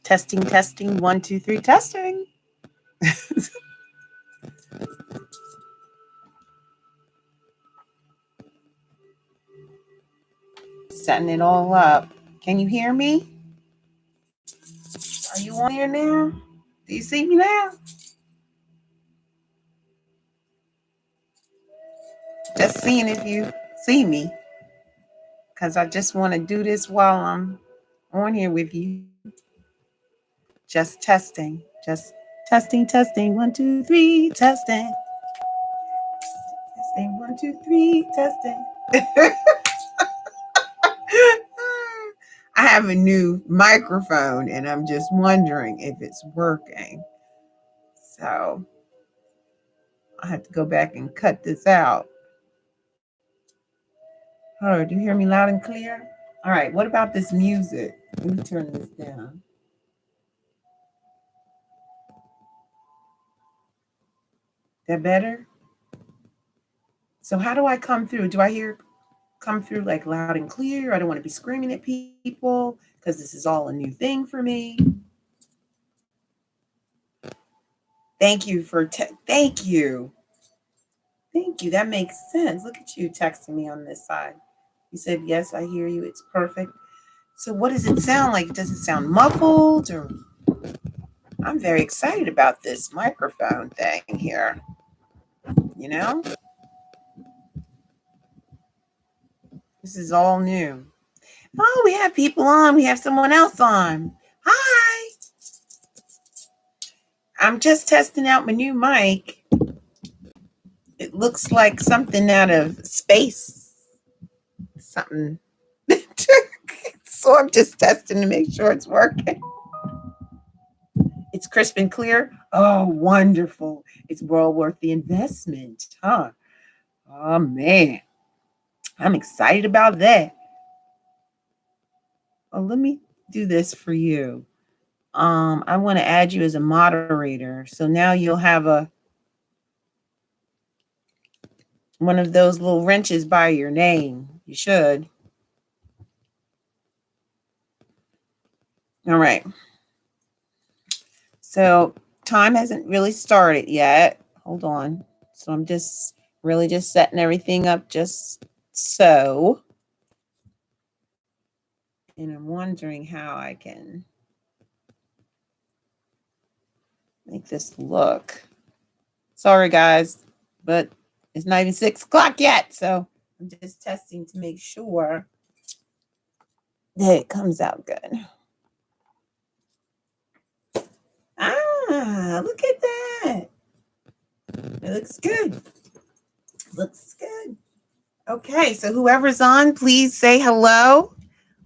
Testing, testing, 1, 2, 3, testing. Setting it all up. Can you hear me? Are you on here now? Do you see me now? Just seeing if you see me. Because I just want to do this while I'm on here with you. Just testing. Just testing, testing. 1, 2, 3, testing. Testing, 1, 2, 3, testing. I have a new microphone and I'm just wondering if it's working. So I have to go back and cut this out. Oh, do you hear me loud and clear? All right, what about this music? Let me turn this down. That better? So how do I come through? Do I come through like loud and clear? I don't want to be screaming at people because this is all a new thing for me. Thank you for thank you. Thank you. That makes sense. Look at you texting me on this side. You said, yes, I hear you. It's perfect. So what does it sound like? Does it sound muffled? Or I'm very excited about this microphone thing here. You know? This is all new. Oh, we have people on. We have someone else on. Hi. I'm just testing out my new mic. It looks like something out of space. Something. So I'm just testing to make sure it's working. It's crisp and clear. Oh, wonderful. It's well worth the investment, huh? Oh, man. I'm excited about that. Oh, let me do this for you. I want to add you as a moderator. So now you'll have one of those little wrenches by your name. You should. All right. So time hasn't really started yet. Hold on. So I'm just setting everything up just so. And I'm wondering how I can make this look. Sorry, guys, but it's not even 6 o'clock yet. So I'm just testing to make sure that it comes out good. Ah, look at that. It looks good. Looks good. Okay, so whoever's on, please say hello.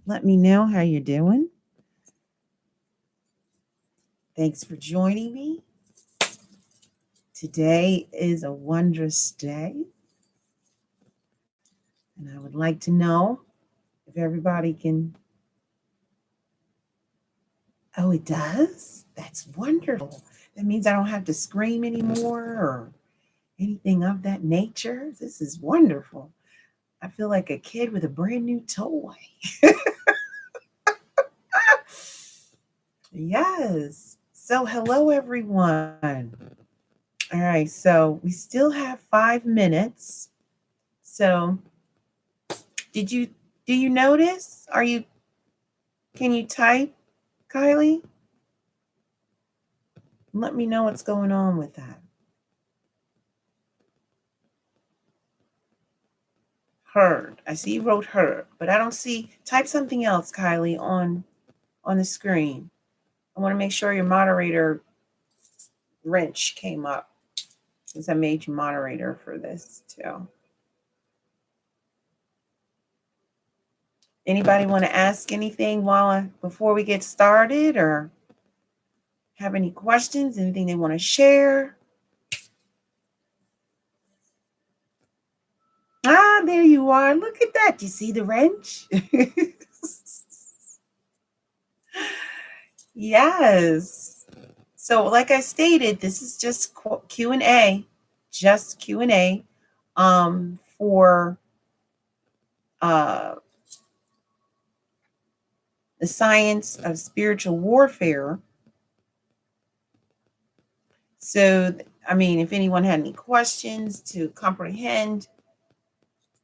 Let me know how you're doing. Thanks for joining me. Today is a wondrous day. And I would like to know if everybody can. Oh, it does? That's wonderful. That means I don't have to scream anymore or anything of that nature. This is wonderful. I feel like a kid with a brand new toy. Yes. So hello, everyone. All right. So we still have 5 minutes. So do you notice? Can you type, Kylie? Let me know what's going on with that. Heard. I see you wrote heard, but I don't see. Type something else, Kylie, on the screen. I want to make sure your moderator wrench came up since I made you moderator for this too. Anybody want to ask anything before we get started or have any questions, anything they want to share? Ah, there you are. Look at that. Do you see the wrench? Yes. So like I stated, this is just Q&A, just Q&A for the science of spiritual warfare. So, I mean, if anyone had any questions to comprehend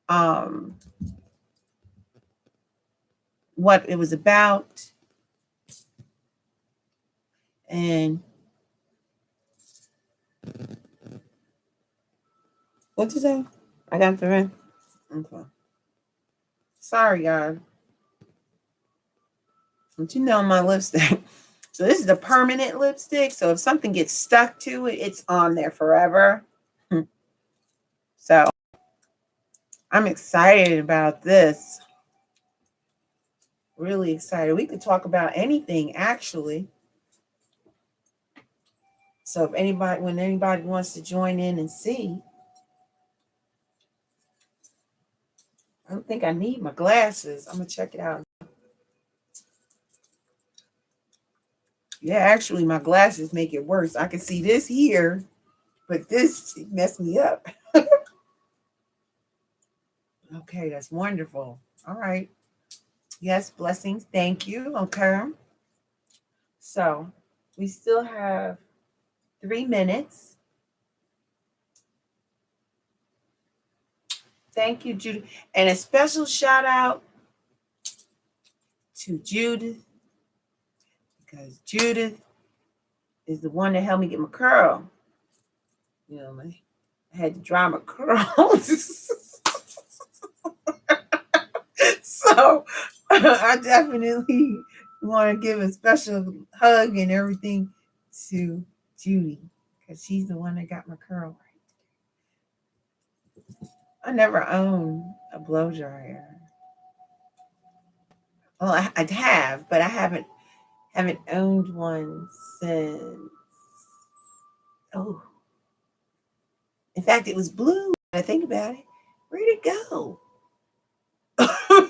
what it was about, and what'd you say? I got the ring. Okay. Sorry, guys. But you know my lipstick. So this is the permanent lipstick. So if something gets stuck to it, it's on there forever. So I'm excited about this. Really excited. We could talk about anything, actually. So if anybody, when anybody wants to join in and see, I don't think I need my glasses. I'm gonna check it out. Yeah, actually, my glasses make it worse. I can see this here, but this messed me up. Okay, that's wonderful. All right. Yes, blessings. Thank you. Okay. So we still have 3 minutes. Thank you, Judith. And a special shout out to Judith, because Judith is the one that helped me get my curl. You know, I had to dry my curls. So I definitely want to give a special hug and everything to Judy, because she's the one that got my curl right. I never owned a blow dryer. Well, I have, but I haven't owned one since. Oh, in fact, it was blue. I think about it. Where'd it go? I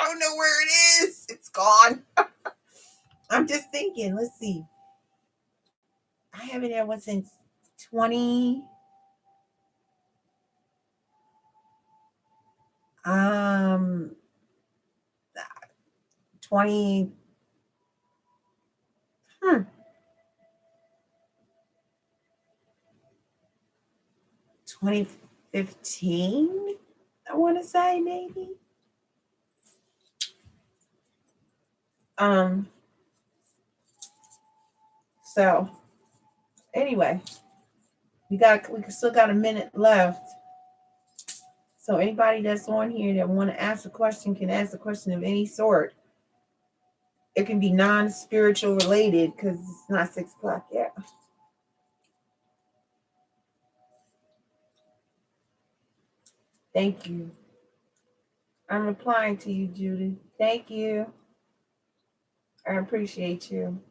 don't know where it is. It's gone. I'm just thinking. Let's see. I haven't had one since 20. 20. 2015. I want to say maybe. So anyway, we still got a minute left. So anybody that's on here that want to ask a question can ask a question of any sort. It can be non-spiritual related, because it's not 6 o'clock yet. Thank you. I'm replying to you, Judy. Thank you. I appreciate you.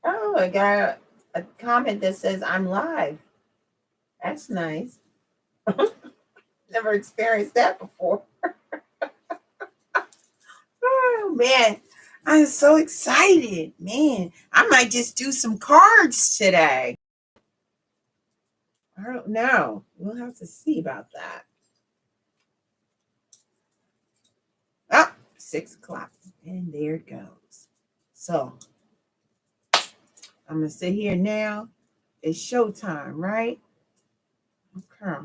Oh, I got a comment that says I'm live. That's nice. Never experienced that before. Oh, man. I'm so excited. Man, I might just do some cards today. I don't know. We'll have to see about that. Oh, 6 o'clock. And there it goes. So I'm going to sit here now. It's showtime, right? Okay.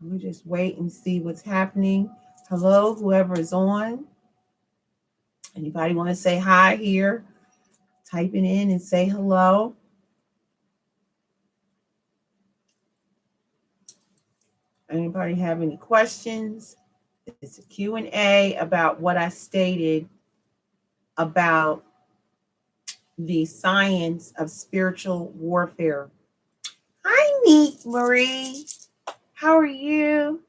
Let me just wait and see what's happening. Hello, whoever is on. Anybody want to say hi here? Type it in and say hello. Anybody have any questions? It's a Q&A about what I stated about the science of spiritual warfare. Hi, Neat Marie. How are you?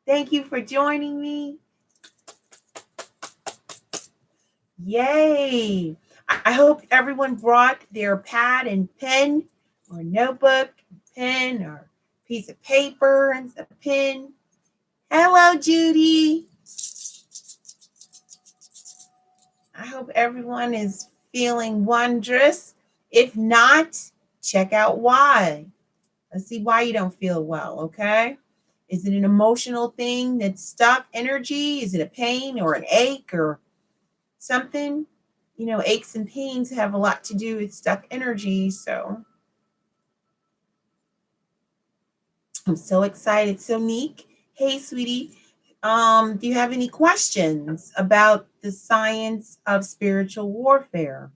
Thank you for joining me. Yay. I hope everyone brought their pad and pen, or notebook, pen, or piece of paper and a pen. Hello, Judy. I hope everyone is feeling wondrous. If not, check out why. Let's see why you don't feel well, okay? Is it an emotional thing that's stuck energy? Is it a pain or an ache or something? You know, aches and pains have a lot to do with stuck energy. So I'm so excited. So Neek, hey sweetie, do you have any questions about the science of spiritual warfare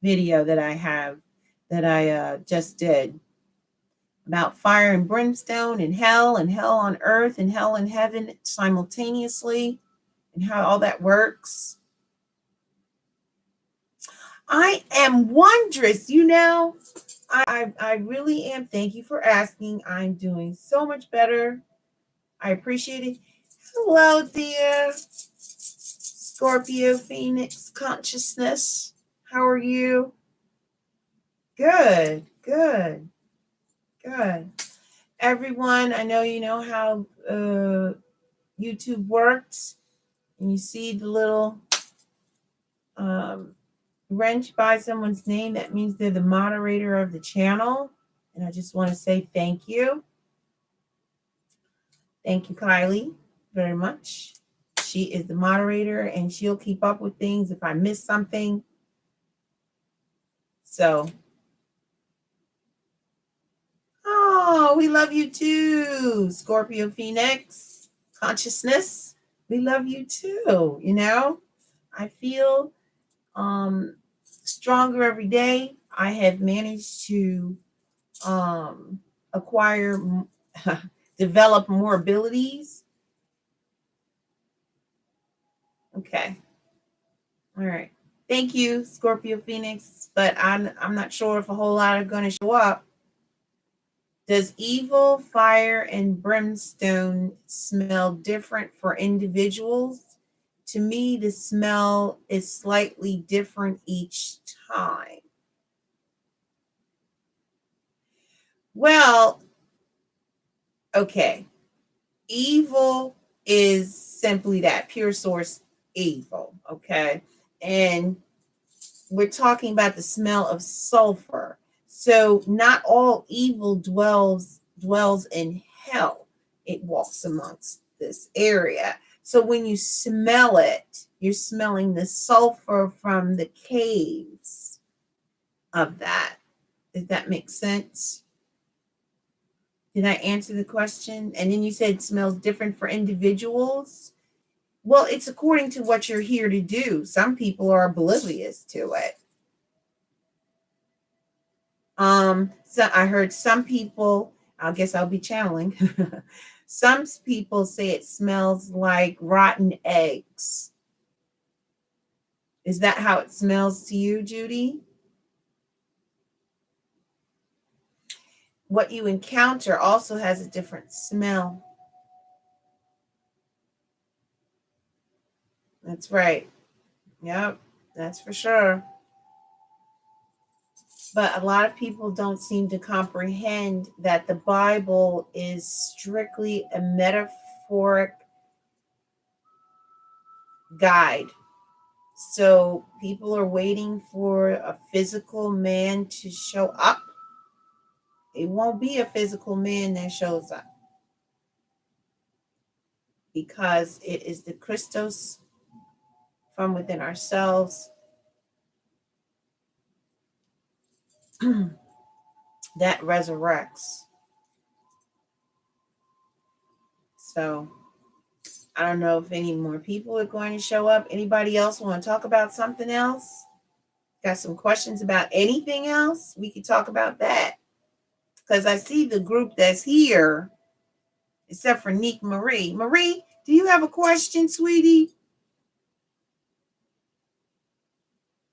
video that I just did about fire and brimstone and hell on earth and hell in heaven simultaneously and how all that works? I am wondrous, you know. I really am. Thank you for asking. I'm doing so much better. I appreciate it. Hello, dear Scorpio Phoenix consciousness. How are you? Good, good, good. Everyone, I know you know how YouTube works, and you see the little wrench by someone's name. That means they're the moderator of the channel. And I just want to say thank you. Thank you, Kylie, very much. She is the moderator and she'll keep up with things if I miss something. So, oh, we love you too, Scorpio Phoenix consciousness. We love you too. You know, I feel stronger every day. I have managed to acquire, develop more abilities. Okay. All right. Thank you, Scorpio Phoenix. But I'm not sure if a whole lot are going to show up. Does evil, fire, and brimstone smell different for individuals? To me, the smell is slightly different each time. Well, okay. Evil is simply that, pure source evil, okay? And we're talking about the smell of sulfur. So not all evil dwells in hell. It walks amongst this area. So when you smell it, you're smelling the sulfur from the caves of that. Does that make sense? Did I answer the question? And then you said it smells different for individuals. Well, it's according to what you're here to do. Some people are oblivious to it. So I heard some people, I guess I'll be channeling. Some people say it smells like rotten eggs. Is that how it smells to you, Judy? What you encounter also has a different smell. That's right. Yep, that's for sure. But a lot of people don't seem to comprehend that the Bible is strictly a metaphoric guide. So people are waiting for a physical man to show up. It won't be a physical man that shows up because it is the Christos from within ourselves that resurrects. So I don't know if any more people are going to show up. Anybody else want to talk about something else? Got some questions about anything else? We could talk about that. Because I see the group that's here, except for Neek Marie. Marie, do you have a question, sweetie?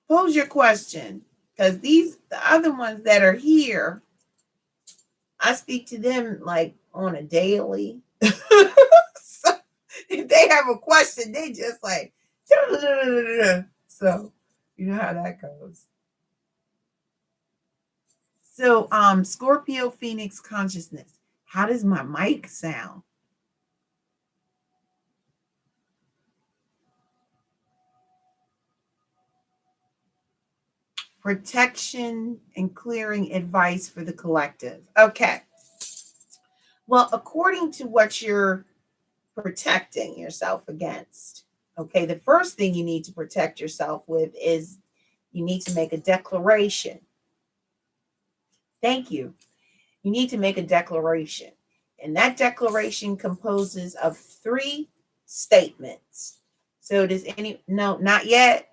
Pose your question. Because the other ones that are here, I speak to them like on a daily. So if they have a question, they just like, so you know how that goes. So Scorpio Phoenix consciousness. How does my mic sound? Protection and clearing advice for the collective. Okay. Well, according to what you're protecting yourself against, okay, the first thing you need to protect yourself with is you need to make a declaration. Thank you. You need to make a declaration. And that declaration composes of 3 statements. So does no, not yet.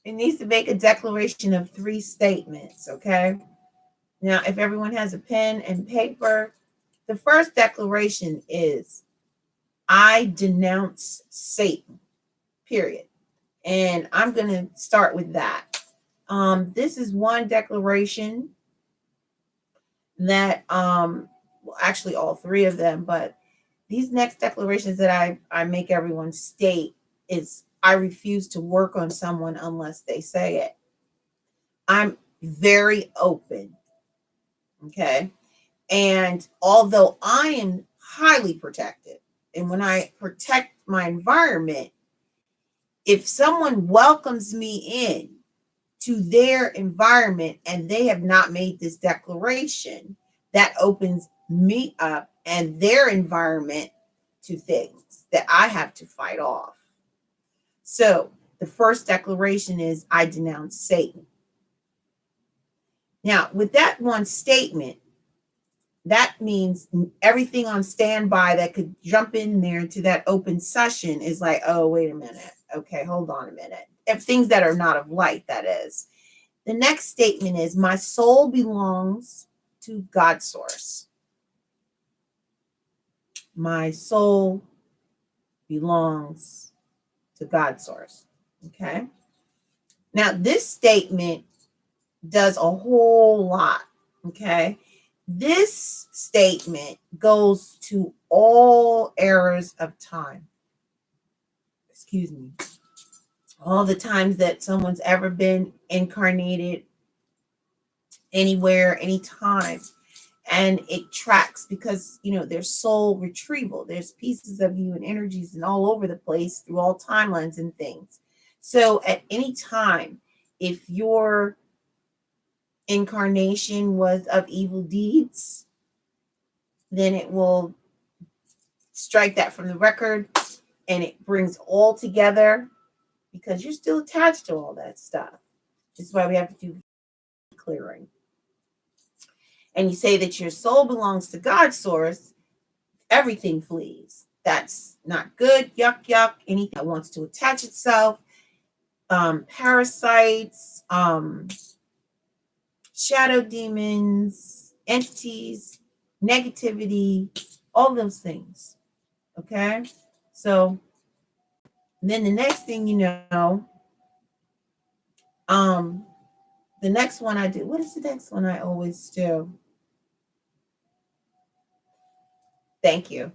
It needs to make a declaration of 3 statements, okay? Now, if everyone has a pen and paper, the first declaration is, I denounce Satan, period. And I'm going to start with that. This is one declaration that, well, actually all 3 of them, but these next declarations that I make everyone state is, I refuse to work on someone unless they say it. I'm very open. Okay. And although I am highly protected, and when I protect my environment, if someone welcomes me in to their environment and they have not made this declaration, that opens me up and their environment to things that I have to fight off. So the first declaration is, I denounce Satan. Now, with that one statement, that means everything on standby that could jump in there to that open session is like, oh, wait a minute. Okay, hold on a minute. If things that are not of light, that is. The next statement is, my soul belongs to God source. My soul belongs to God source. Okay. Now, this statement does a whole lot. Okay. This statement goes to all eras of time. Excuse me. All the times that someone's ever been incarnated, anywhere, anytime. And it tracks because, there's soul retrieval. There's pieces of you and energies and all over the place through all timelines and things. So at any time, if your incarnation was of evil deeds, then it will strike that from the record, and it brings all together because you're still attached to all that stuff. This is why we have to do clearing. And you say that your soul belongs to God's source, everything flees. That's not good. Yuck, yuck. Anything that wants to attach itself, parasites, shadow demons, entities, negativity, all those things. Okay? So then the next thing you know, the next one I do, what is the next one I always do? Thank you.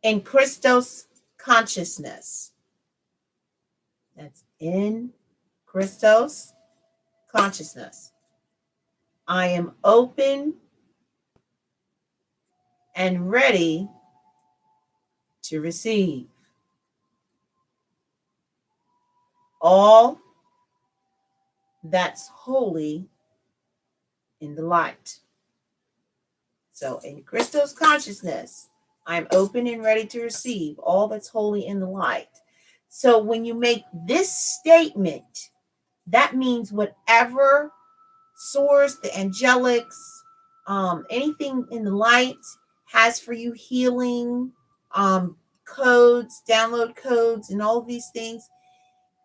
In Christos consciousness. That's in Christos consciousness. I am open and ready to receive all that's holy in the light. So in Christos consciousness, I'm open and ready to receive all that's holy in the light. So when you make this statement, that means whatever source, the angelics, anything in the light has for you, healing, codes, download codes, and all these things,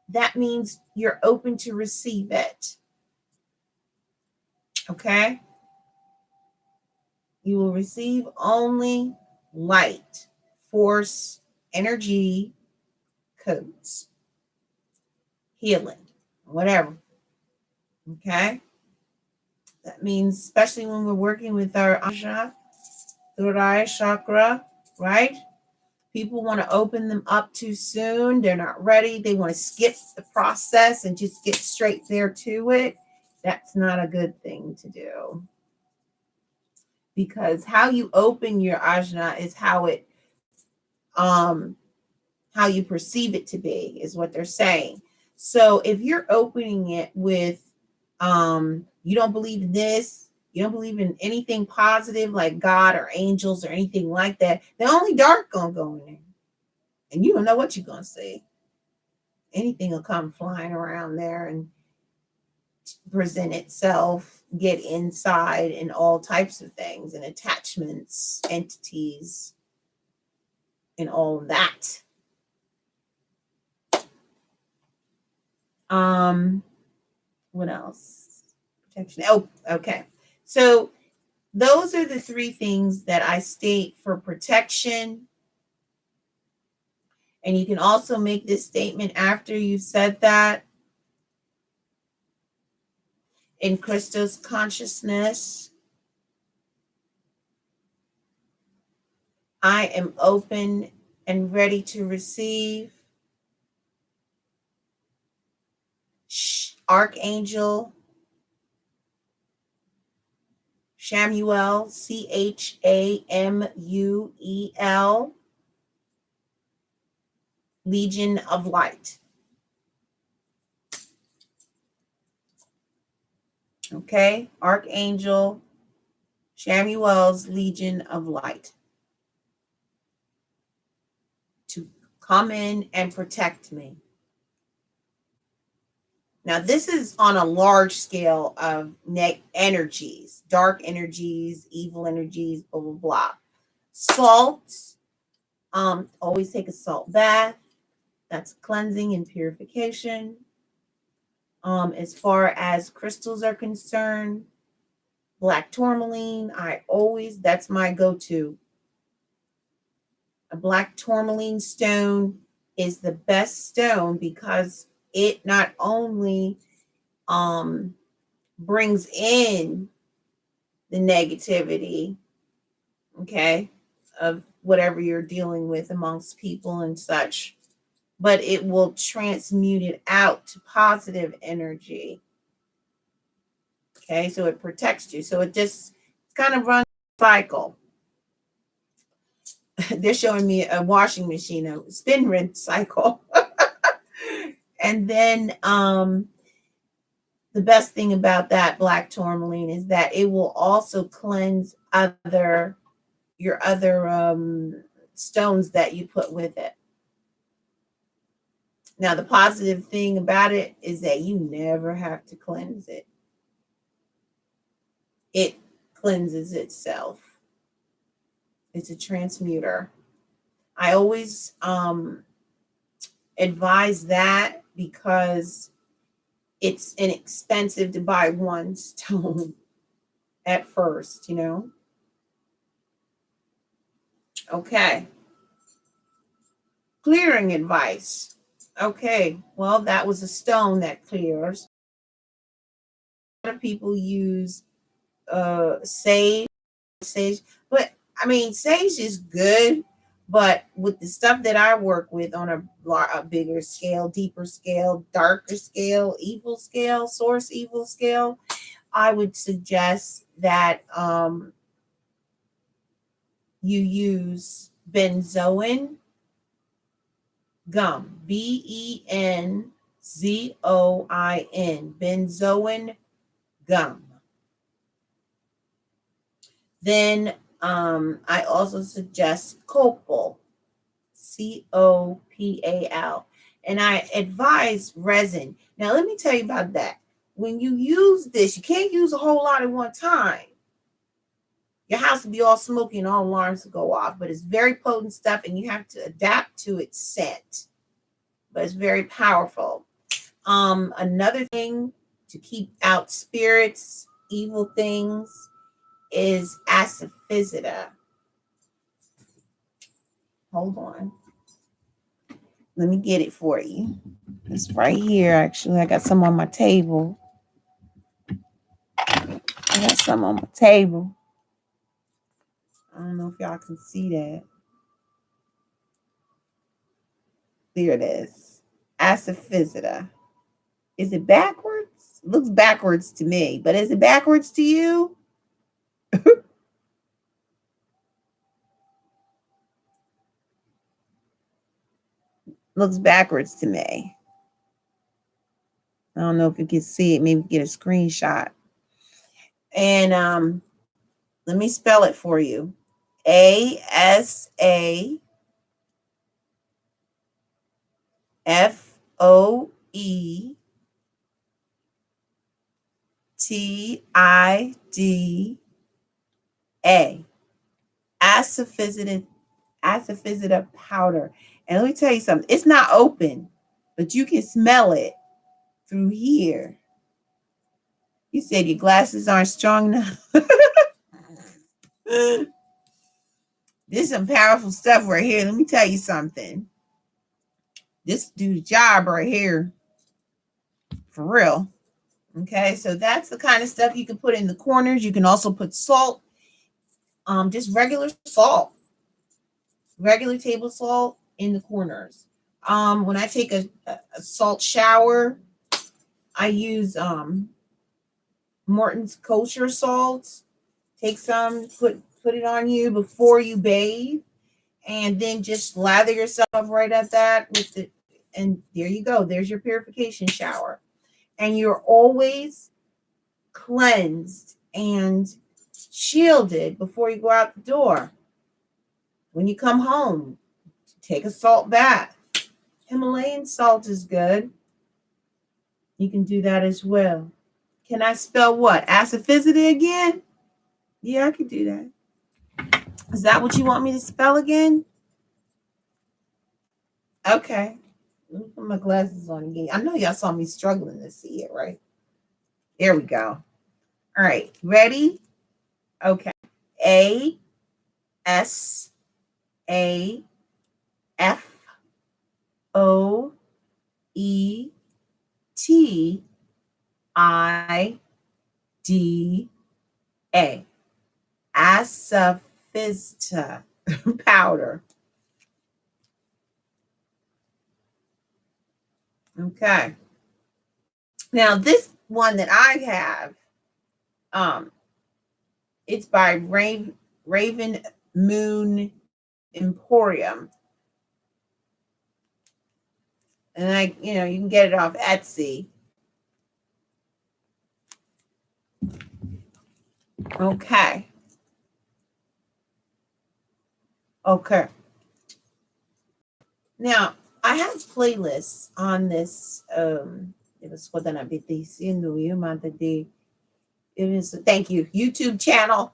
that means you're open to receive it. Okay? You will receive only light, force, energy, codes, healing, whatever. Okay? That means, especially when we're working with our AJNA, third eye chakra, right? People want to open them up too soon. They're not ready. They want to skip the process and just get straight there to it. That's not a good thing to do. Because how you open your AJNA is how you perceive it to be, is what they're saying. So if you're opening it with, you don't believe in this, you don't believe in anything positive like God or angels or anything like that, the only dark gonna go in there. And you don't know what you're gonna see. Anything will come flying around there and present itself, get inside, and all types of things and attachments, entities, and all of that. What else? Protection. Oh, okay. So those are the three things that I state for protection. And you can also make this statement after you've said that. In Crystal's consciousness, I am open and ready to receive. Archangel Chamuel, Chamuel, Legion of Light. Okay, Archangel Chamuel's Legion of Light to come in and protect me. Now, this is on a large scale of energies, dark energies, evil energies, blah, blah, blah. Salt, always take a salt bath. That's cleansing and purification. As far as crystals are concerned, black tourmaline, that's my go-to. A black tourmaline stone is the best stone because it not only brings in the negativity, okay, of whatever you're dealing with amongst people and such, but it will transmute it out to positive energy. Okay, so it protects you. So it's kind of runs a cycle. They're showing me a washing machine, a spin rinse cycle. And then the best thing about that black tourmaline is that it will also cleanse your other stones that you put with it. Now, the positive thing about it is that you never have to cleanse it. It cleanses itself. It's a transmuter. I always advise that because it's inexpensive to buy one stone at first, you know. Okay. Clearing advice. Okay, well, that was a stone that clears. A lot of people use sage, but I mean, sage is good, but with the stuff that I work with on a bigger scale, deeper scale, darker scale, evil scale, source evil scale, I would suggest that you use benzoin gum, BENZOIN, benzoin gum. Then I also suggest copal, COPAL, and I advise resin. Now, let me tell you about that. When you use this, you can't use a whole lot at one time. Your house will be all smoky and all alarms will go off, but it's very potent stuff and you have to adapt to its scent. But it's very powerful. Another thing to keep out spirits, evil things, is asafoetida. Hold on. Let me get it for you. It's right here, actually. I got some on my table. I don't know if y'all can see that. There it is. Asafoetida. Is it backwards? It looks backwards to me, but is it backwards to you? Looks backwards to me. I don't know if you can see it. Maybe get a screenshot. And let me spell it for you. ASAFOETIDA. Asafoetida powder. And let me tell you something. It's not open, but you can smell it through here. You said your glasses aren't strong enough. This is some powerful stuff right here. Let me tell you something. This do the job right here. For real. Okay, so that's the kind of stuff you can put in the corners. You can also put salt. Just regular salt. Regular table salt in the corners. When I take a salt shower, I use Morton's kosher salt. Take some, put it on you before you bathe, and then just lather yourself right at that with it, and there you go. There's your purification shower, and you're always cleansed and shielded before you go out the door. When you come home, take a salt bath. Himalayan salt is good. You can do that as well. Can I spell what? Asafoetida again? Yeah, I could do that. Is that what you want me to spell again? Okay. Let me put my glasses on again. I know y'all saw me struggling to see it, right? There we go. All right. Ready? Okay. ASAFOETIDA. Asafoetida powder. Okay. Now this one that I have, it's by Raven Moon Emporium. And you can get it off Etsy. Okay. Okay. Now, I have playlists on this. Thank you, YouTube channel.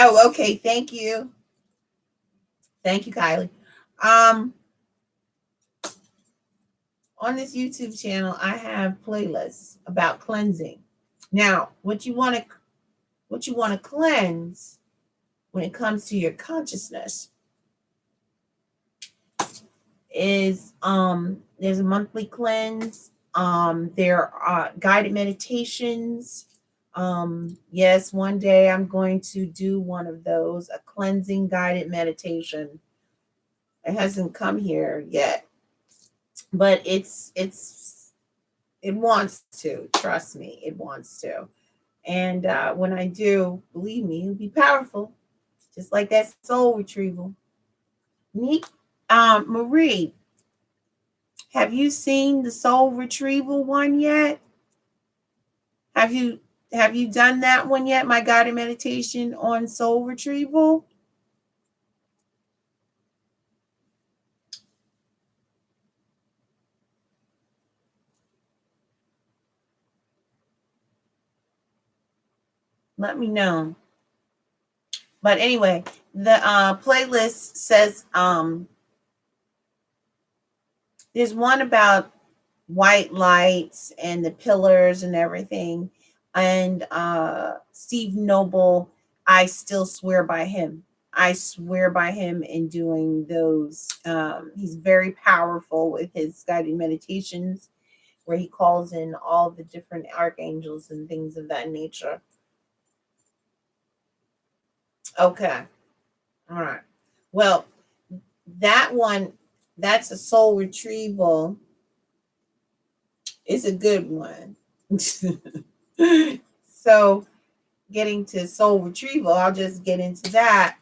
Oh, okay. Thank you. Thank you, Kylie. On this YouTube channel, I have playlists about cleansing. Now, what you want to cleanse when it comes to your consciousness is there's a monthly cleanse. There are guided meditations. Yes, one day I'm going to do one of those, a cleansing guided meditation. It hasn't come here yet, but it wants to. Trust me, it wants to. And when I do, believe me, it'll be powerful, just like that soul retrieval. Marie, have you seen the soul retrieval one yet? Have you done that one yet? My guided meditation on soul retrieval? Let me know. But anyway, the playlist says there's one about white lights and the pillars and everything. And Steve Noble, I still swear by him. I swear by him in doing those. He's very powerful with his guided meditations, where he calls in all the different archangels and things of that nature. Okay. All right. Well, that one, that's a soul retrieval. It's a good one. So getting to soul retrieval, I'll just get into that.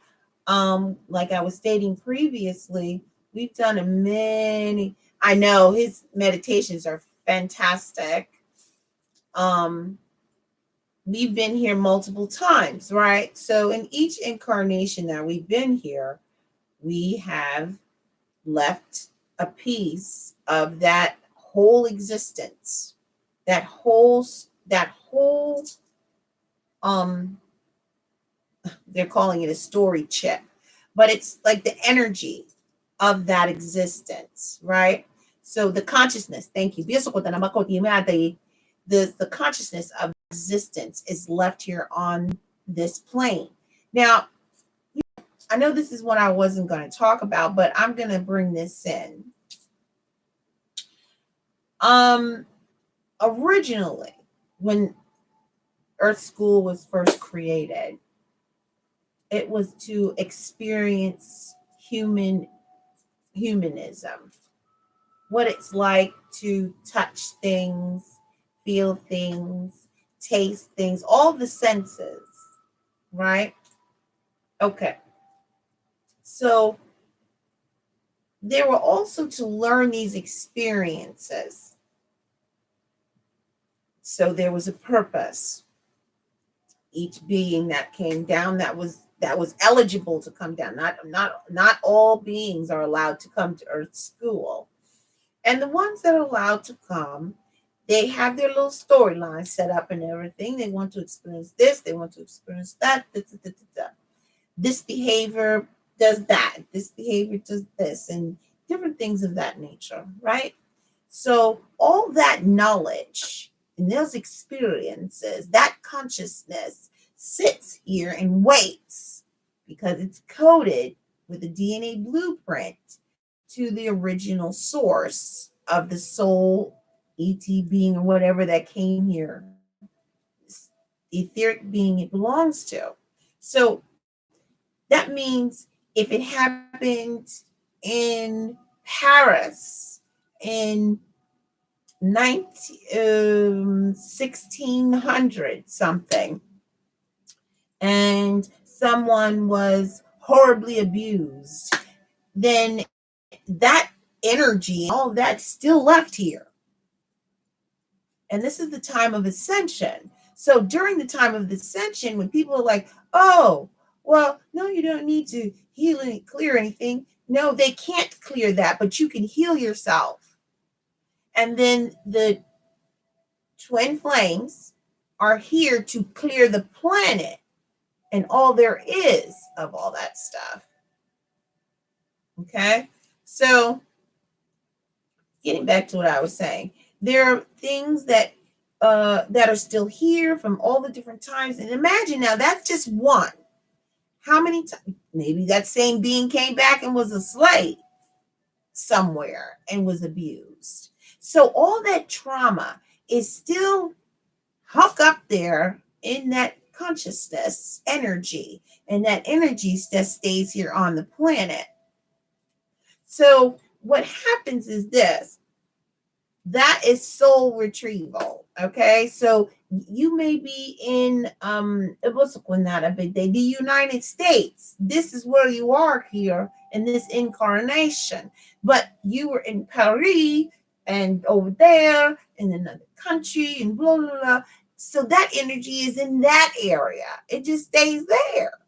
Like I was stating previously, We've done a many. I know his meditations are fantastic. We've been here multiple times, right? So in each incarnation that we've been here, we have left a piece of that whole existence, that whole they're calling it a story chip, but it's like the energy of that existence, right? So the consciousness, thank you. The consciousness of existence is left here on this plane. Now, I know this is what I wasn't going to talk about, but I'm going to bring this in. Originally, when Earth School was first created, it was to experience humanism, what it's like to touch things, feel things, taste things, all the senses, right? Okay. So they were also to learn these experiences. So there was a purpose. Each being that came down that was eligible to come down. Not all beings are allowed to come to Earth School. And the ones that are allowed to come, they have their little storyline set up and everything. They want to experience this, they want to experience that. This behavior does that. This behavior does this, and different things of that nature, right? So all that knowledge and those experiences, that consciousness sits here and waits because it's coded with a DNA blueprint to the original source of the soul, ET being, or whatever that came here, etheric being it belongs to. So that means if it happened in Paris in 1600 something, and someone was horribly abused, then that energy, all that still left here. And this is the time of ascension. So during the time of the ascension, when people are like, oh, well, no, you don't need to heal and clear anything. No, they can't clear that, but you can heal yourself. And then the twin flames are here to clear the planet and all there is of all that stuff. Okay, so getting back to what I was saying, there are things that are still here from all the different times. And imagine now, that's just one. How many times? Maybe that same being came back and was a slave somewhere and was abused. So all that trauma is still hung up there in that consciousness energy, and that energy that stays here on the planet. So what happens is this. That is soul retrieval. Okay, so you may be in the United States. This is where you are here in this incarnation, but you were in Paris and over there in another country and blah blah blah. So that energy is in that area. It just stays there.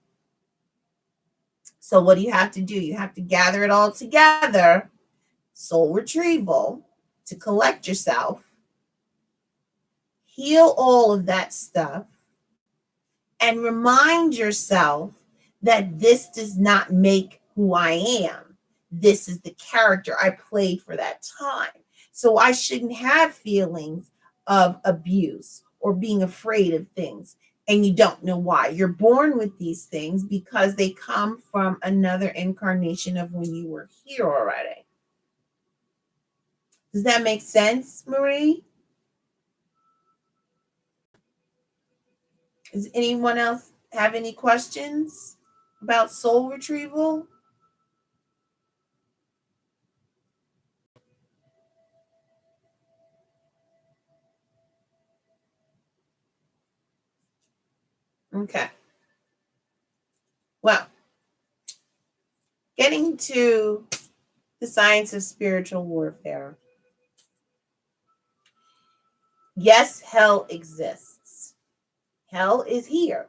So what do you have to do? You have to gather it all together, soul retrieval, to collect yourself, heal all of that stuff, and remind yourself that this does not make who I am. This is the character I played for that time. So I shouldn't have feelings of abuse or being afraid of things. And you don't know why. You're born with these things because they come from another incarnation of when you were here already. Does that make sense, Marie? Does anyone else have any questions about soul retrieval? Okay. Well, getting to The science of spiritual warfare. Yes, hell exists. Hell is here.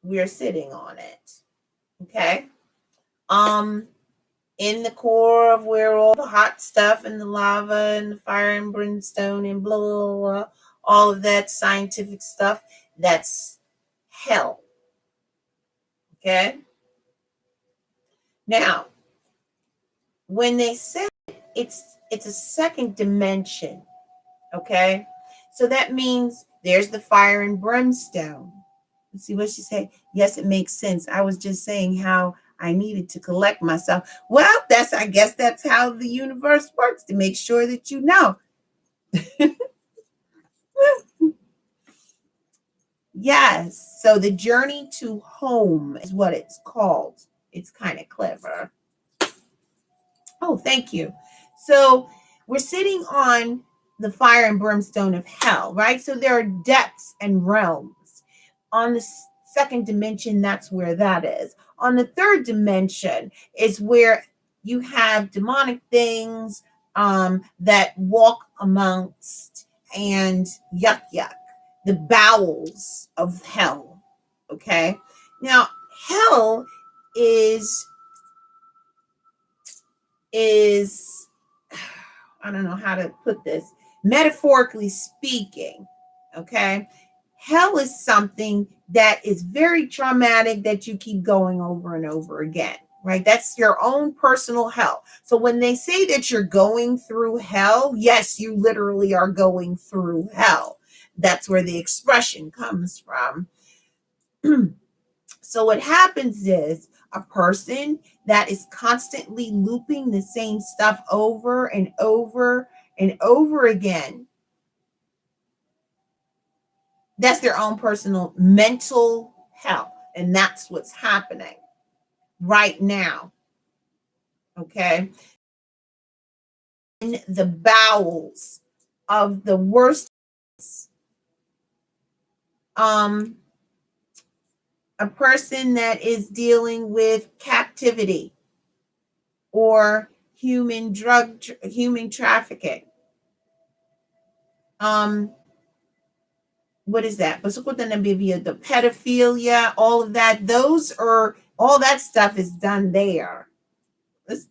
We're sitting on it. Okay? In the core of where all the hot stuff and the lava and the fire and brimstone and blah, blah, blah, all of that scientific stuff, that's hell. Okay? Now, when they say it's a second dimension, okay? So that means there's the fire and brimstone. Let's see what she said. Yes, it makes sense. I was just saying how I needed to collect myself. Well, I guess that's how the universe works, to make sure that you know. Yes. So the journey to home is what it's called. It's kind of clever. Oh, thank you. So we're sitting on the fire and brimstone of hell, right? So there are depths and realms. On the second dimension, that's where that is. On the third dimension is where you have demonic things that walk amongst and yuck, the bowels of hell. Okay. Now, hell is I don't know how to put this, metaphorically speaking, okay? Hell is something that is very traumatic that you keep going over and over again, right? That's your own personal hell. So when they say that you're going through hell, yes, you literally are going through hell. That's where the expression comes from. So what happens is a person that is constantly looping the same stuff over and over and over again, that's their own personal mental hell. And that's what's happening right now. Okay. In the bowels of the worst, a person that is dealing with captivity or human trafficking. What is that? The pedophilia, all of that. All that stuff is done there.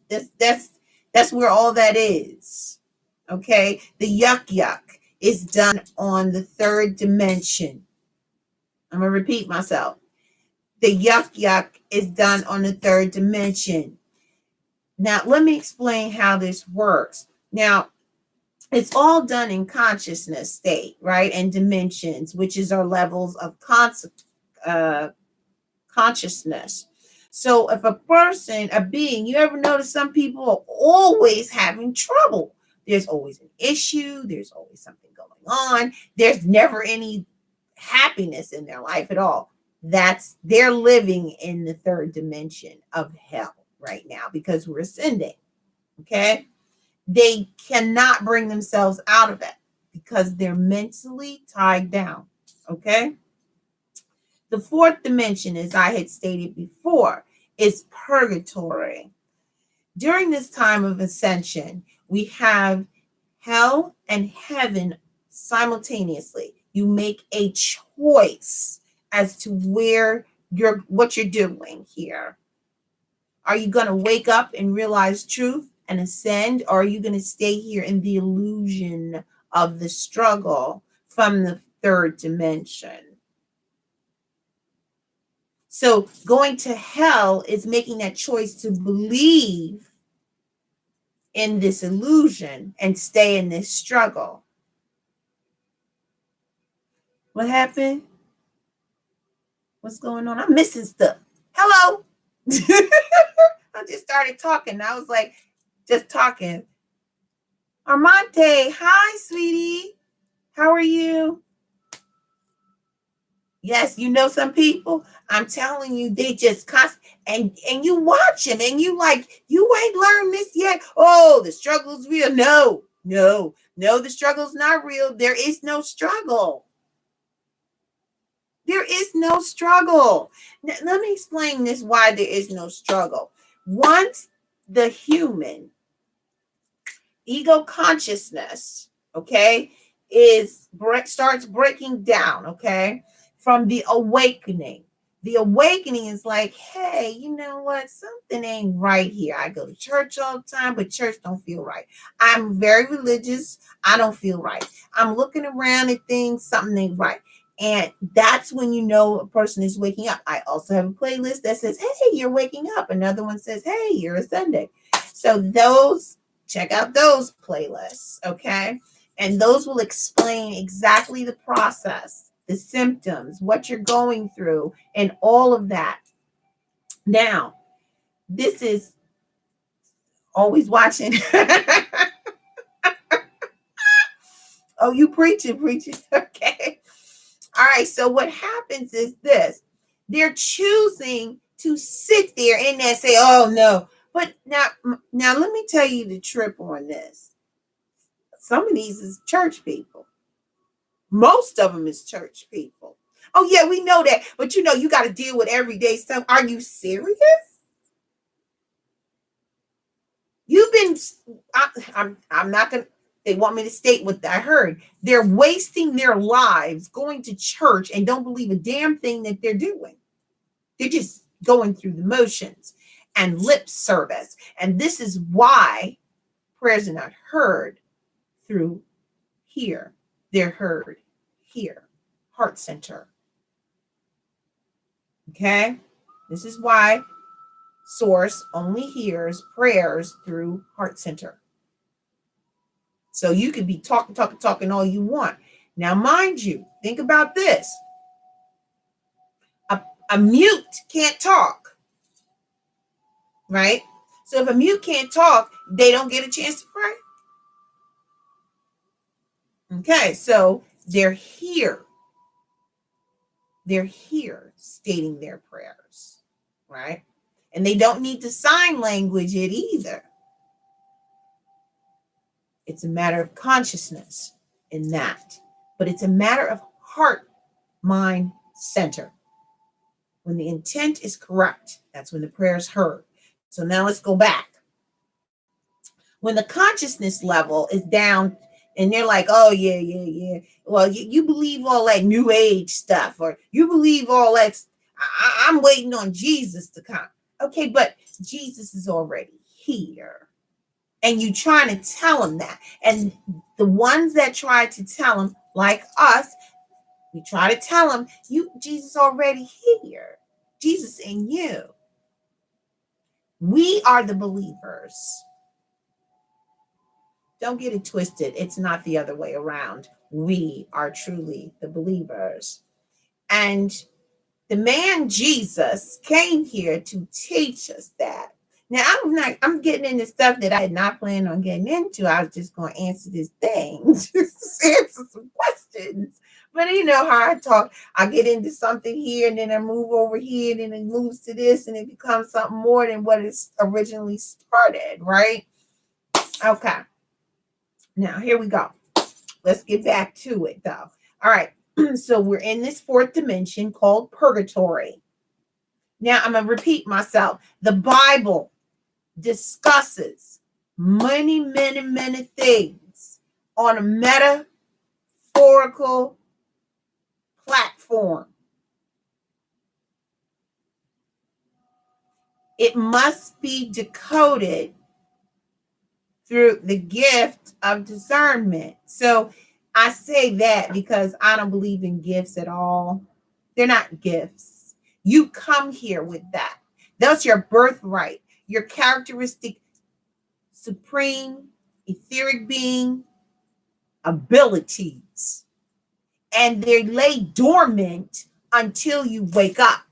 That's where all that is. Okay. The yuck is done on the third dimension. I'm going to repeat myself. The yuck is done on the third dimension. Now, let me explain how this works. Now, it's all done in consciousness state, right? And dimensions, which is our levels of consciousness. So if a person, a being, you ever notice some people are always having trouble? There's always an issue. There's always something going on. There's never any happiness in their life at all. They're living in the third dimension of hell right now because we're ascending. Okay. They cannot bring themselves out of it because they're mentally tied down. Okay. The fourth dimension, as I had stated before, is purgatory. During this time of ascension, we have hell and heaven simultaneously. You make a choice as to what you're doing here. Are you going to wake up and realize truth and ascend, or are you going to stay here in the illusion of the struggle from the third dimension? So going to hell is making that choice to believe in this illusion and stay in this struggle. What happened? What's going on? I'm missing stuff. Hello. I just started talking. I was like, just talking. Armante, hi, sweetie. How are you? Yes, you know some people, I'm telling you, they just and you watch them and you like, you ain't learned this yet. Oh, the struggle's real. No, the struggle's not real. There is no struggle. There is no struggle. Now, let me explain this, why there is no struggle. Once the human ego consciousness, okay, starts breaking down, okay, from the awakening. The awakening is like, hey, you know what? Something ain't right here. I go to church all the time, but church don't feel right. I'm very religious. I don't feel right. I'm looking around at things, something ain't right. And that's when you know a person is waking up. I also have a playlist that says, hey, you're waking up. Another one says, hey, you're ascending. So check out those playlists, okay? And those will explain exactly the process, the symptoms, what you're going through, and all of that. Now, this is always watching. Oh, you preaching. Okay. All right. So what happens is this. They're choosing to sit there and then say, oh, no. But now let me tell you the trip on this. Some of these is church people. Most of them is church people. Oh, yeah, we know that. But, you got to deal with everyday stuff. Are you serious? You've been, I'm not going to, they want me to state what I heard. They're wasting their lives going to church and don't believe a damn thing that they're doing. They're just going through the motions and lip service. And this is why prayers are not heard through here. They're heard here, heart center. Okay? This is why Source only hears prayers through heart center. So you could be talking all you want. Now, mind you, think about this. A mute can't talk, right? So if a mute can't talk, they don't get a chance to pray. Okay, so they're here. They're here stating their prayers, right? And they don't need to sign language it either. It's a matter of consciousness in that. But it's a matter of heart, mind, center. When the intent is correct, that's when the prayer is heard. So now let's go back. When the consciousness level is down and they're like, oh, yeah. Well, you believe all that new age stuff, or you believe all that. I'm waiting on Jesus to come. Okay, but Jesus is already here. And you trying to tell him that. And the ones that try to tell him, like us, we try to tell him, Jesus already here. Jesus in you. We are the believers. Don't get it twisted. It's not the other way around. We are truly the believers. And the man Jesus came here to teach us that. Now, I'm getting into stuff that I had not planned on getting into. I was just going to answer this thing, just answer some questions. But you know how I talk. I get into something here, and then I move over here, and then it moves to this, and it becomes something more than what it originally started, right? Okay. Now, here we go. Let's get back to it, though. All right. So we're in this fourth dimension called purgatory. Now, I'm going to repeat myself. The Bible discusses many things on a metaphorical platform. It must be decoded through the gift of discernment. So I say that because I don't believe in gifts at all. They're not gifts. You come here with that. That's your birthright, your characteristic, supreme, etheric being abilities. And they lay dormant until you wake up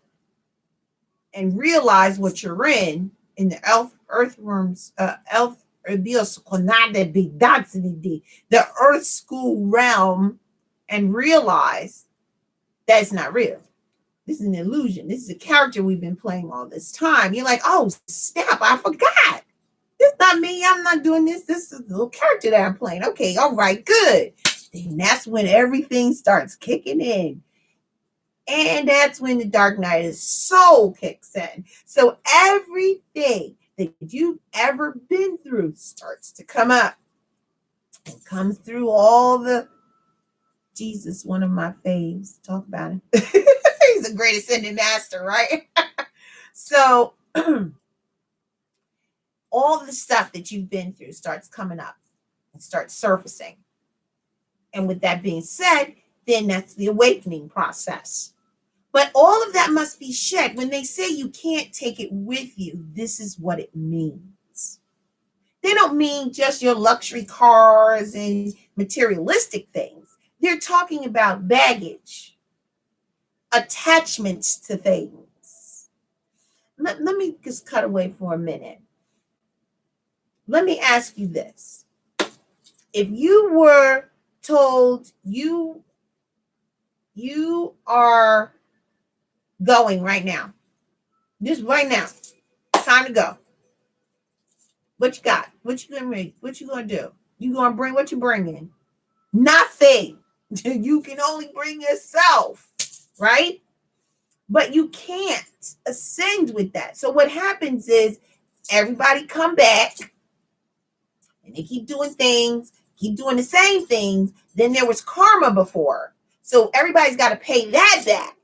and realize what you're in the earthworms, the earth school realm, and realize that's not real. This is an illusion. This is a character we've been playing all this time. You're like, oh, snap, I forgot. This is not me. I'm not doing this. This is the little character that I'm playing. Okay, all right, good. And that's when everything starts kicking in. And that's when the dark night of soul kicks in. So everything that you've ever been through starts to come up. It comes through all the Jesus, one of my faves. Talk about him. He's the great ascended master, right? So all the stuff that you've been through starts coming up and starts surfacing. And with that being said, then that's the awakening process. But all of that must be shed. When they say you can't take it with you, this is what it means. They don't mean just your luxury cars and materialistic things. They're talking about baggage, attachments to things. Let me just cut away for a minute. Let me ask you this. If you were told you are going right now, just right now, time to go. What you got? What you gonna make? What you gonna do? You gonna bring what you bringing? Nothing. You can only bring yourself, right? But you can't ascend with that. So what happens is everybody come back and they keep doing things, keep doing the same things. Then there was karma before. So everybody's got to pay that back.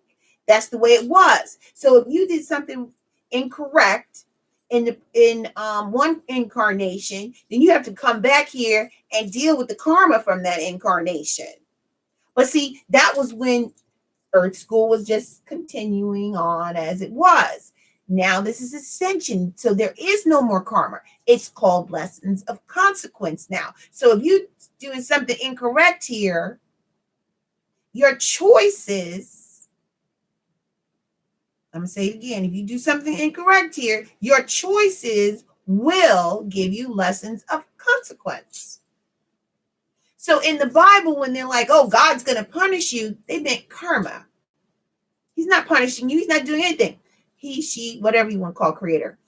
That's the way it was. So if you did something incorrect in one incarnation, then you have to come back here and deal with the karma from that incarnation. But see, that was when Earth School was just continuing on as it was. Now this is ascension. So there is no more karma. It's called lessons of consequence now. So if you're doing something incorrect here, your choices, I'm going to say it again. If you do something incorrect here, your choices will give you lessons of consequence. So in the Bible, when they're like, oh, God's going to punish you, they meant karma. He's not punishing you. He's not doing anything. He, she, whatever you want to call creator.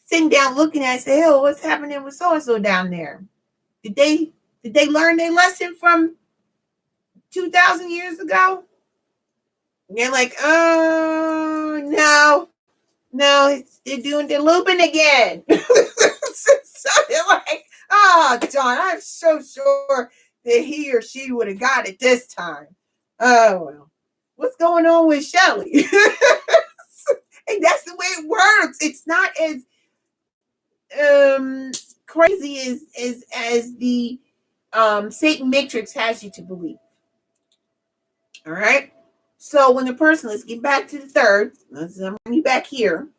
Sitting down looking at it, say, oh, what's happening with so-and-so down there? Did they learn their lesson from 2,000 years ago? And they're like, oh, no, they're looping again. So they're like, oh, John, I'm so sure that he or she would have got it this time. Oh, well, what's going on with Shelley? And that's the way it works. It's not as crazy as the Satan Matrix has you to believe. All right. So when the person, let's get back to the third. Let's bring you back here.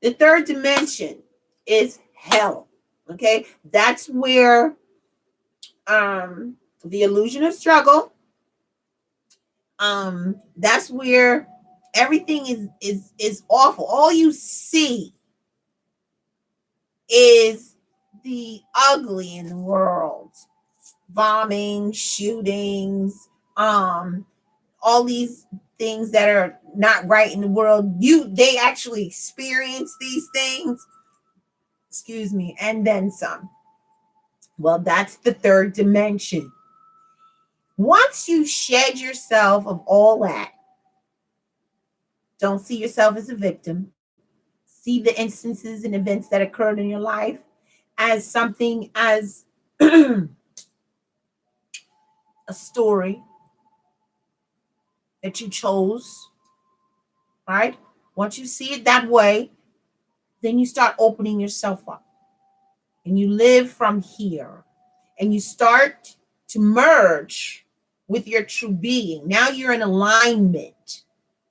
The third dimension is hell. Okay, that's where the illusion of struggle. That's where everything is awful. All you see is the ugly in the world. Bombing, shootings, all these things that are not right in the world. They actually experience these things. Excuse me, and then some. Well, that's the third dimension. Once you shed yourself of all that, don't see yourself as a victim. See the instances and events that occurred in your life as something, as a story that you chose, right? Once you see it that way, then you start opening yourself up and you live from here and you start to merge with your true being. Now you're in alignment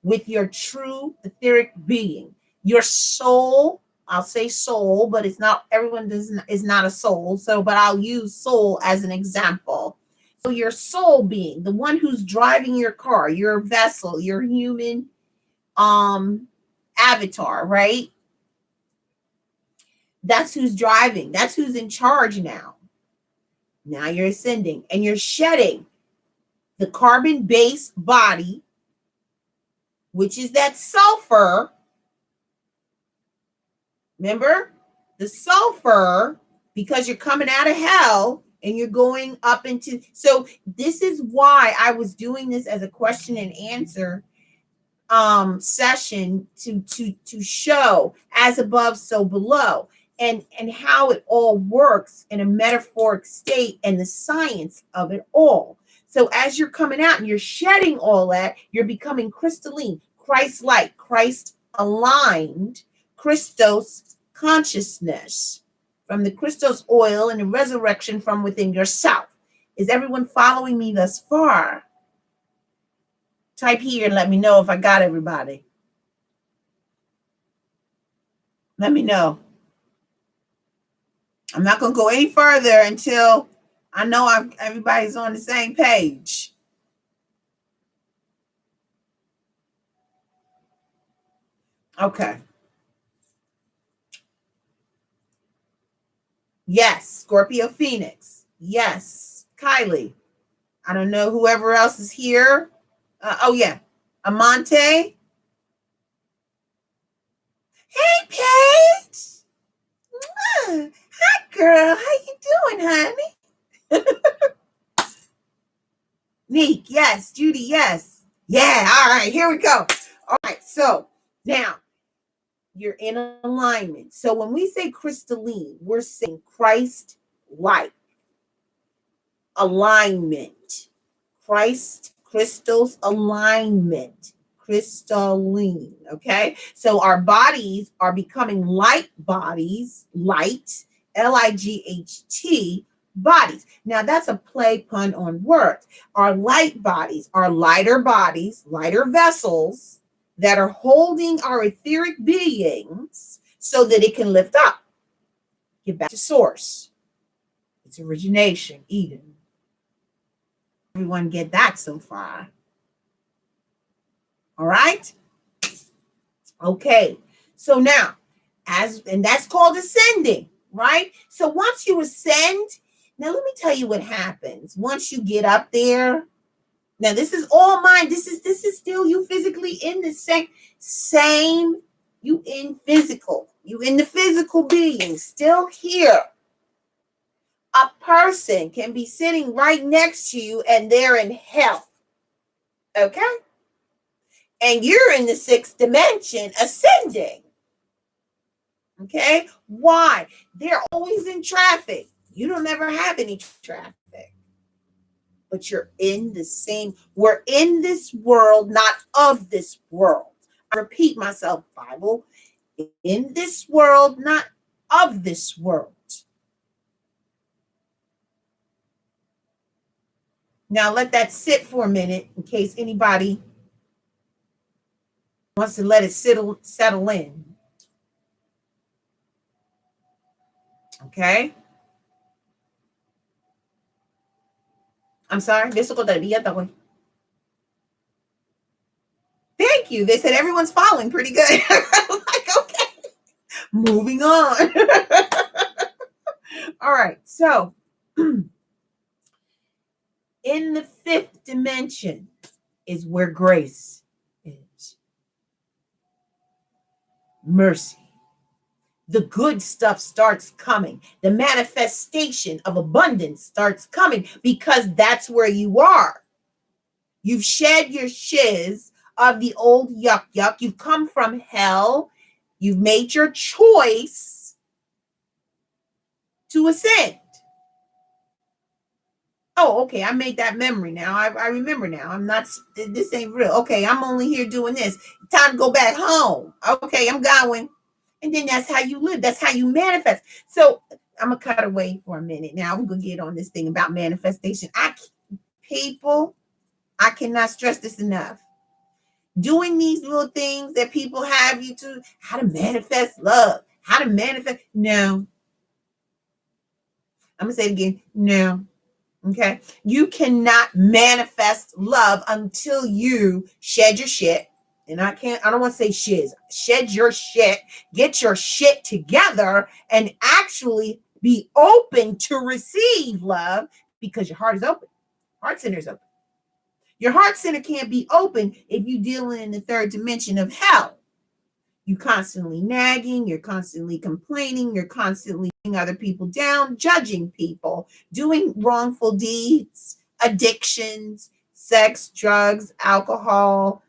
with your true etheric being. Your soul, I'll say soul, but it's not, everyone is not a soul. So, but I'll use soul as an example. So your soul being, the one who's driving your car, your vessel, your human avatar, right? That's who's driving. That's who's in charge now. Now you're ascending and you're shedding the carbon-based body, which is that sulfur. Remember? The sulfur, because you're coming out of hell and you're going up into. So this is why I was doing this as a question and answer session to show as above so below, and how it all works in a metaphoric state and the science of it all. So as you're coming out and you're shedding all that, you're becoming crystalline, Christ-like, Christ aligned, Christos consciousness from the Christos oil and the resurrection from within yourself. Is everyone following me thus far? Type here and let me know if I got everybody. Let me know. I'm not going to go any further until I know everybody's on the same page. Okay. Yes, Scorpio Phoenix. Yes, Kylie. I don't know whoever else is here. Oh, yeah. Amante. Hey, Paige. Hi, girl. How you doing, honey? Neek, yes. Judy, yes. Yeah, all right, here we go. All right, so now you're in alignment. So when we say crystalline, we're saying Christ-like alignment. Christ, crystals, alignment, crystalline, okay? So our bodies are becoming light bodies, light, L-I-G-H-T, bodies. Now that's a play pun on words. Our light bodies are lighter bodies, lighter vessels that are holding our etheric beings so that it can lift up, get back to source, its origination, Eden. Everyone get that so far? All right. Okay. So now, and that's called ascending, right? So once you ascend, now let me tell you what happens once you get up there. Now this is all mine. This is still you physically in the same. You in physical. You in the physical being still here. A person can be sitting right next to you and they're in hell. Okay? And you're in the 6th dimension ascending. Okay? Why? They're always in traffic. You don't ever have any traffic. But you're in the same, we're in this world, not of this world. I repeat myself, Bible. In this world, not of this world. Now let that sit for a minute in case anybody wants to let it settle in. Okay? I'm sorry. Thank you. They said everyone's following pretty good. Like, okay. Moving on. All right. So in the 5th dimension is where grace is. Mercy. The good stuff starts coming. The manifestation of abundance starts coming because that's where you are. You've shed your shiz of the old yuck. You've come from hell. You've made your choice to ascend. Oh, okay. I made that memory now. I remember now. I'm not, this ain't real. Okay, I'm only here doing this. Time to go back home. Okay, I'm going. And then that's how you live. That's how you manifest. So I'm going to cut away for a minute. Now I'm going to get on this thing about manifestation. People, I cannot stress this enough. Doing these little things that people have you to, how to manifest love, how to manifest. No. I'm going to say it again. No. Okay. You cannot manifest love until you shed your shit. And I don't want to say shiz. Shed your shit, get your shit together, and actually be open to receive love because your heart is open. Heart center is open. Your heart center can't be open if you're dealing in the 3rd dimension of hell. You're constantly nagging, you're constantly complaining, you're constantly putting other people down, judging people, doing wrongful deeds, addictions, sex, drugs, alcohol,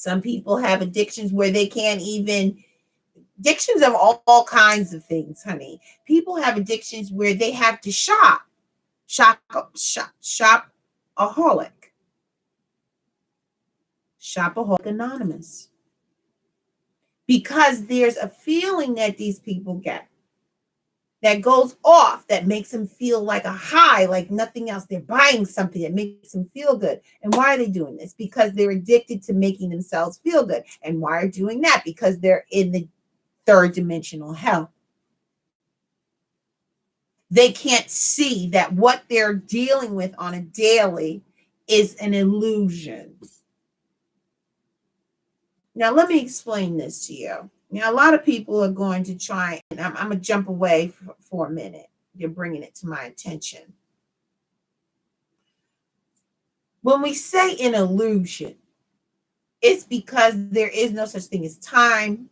Some people have addictions where they can't even, addictions of all kinds of things, honey. People have addictions where they have to shopaholic Anonymous, because there's a feeling that these people get that goes off, that makes them feel like a high, like nothing else. They're buying something that makes them feel good. And why are they doing this? Because they're addicted to making themselves feel good. And why are they doing that? Because they're in the third dimensional hell. They can't see that what they're dealing with on a daily is an illusion. Now, let me explain this to you. Now, a lot of people are going to try, and I'm going to jump away for a minute. They're bringing it to my attention. When we say an illusion, it's because there is no such thing as time.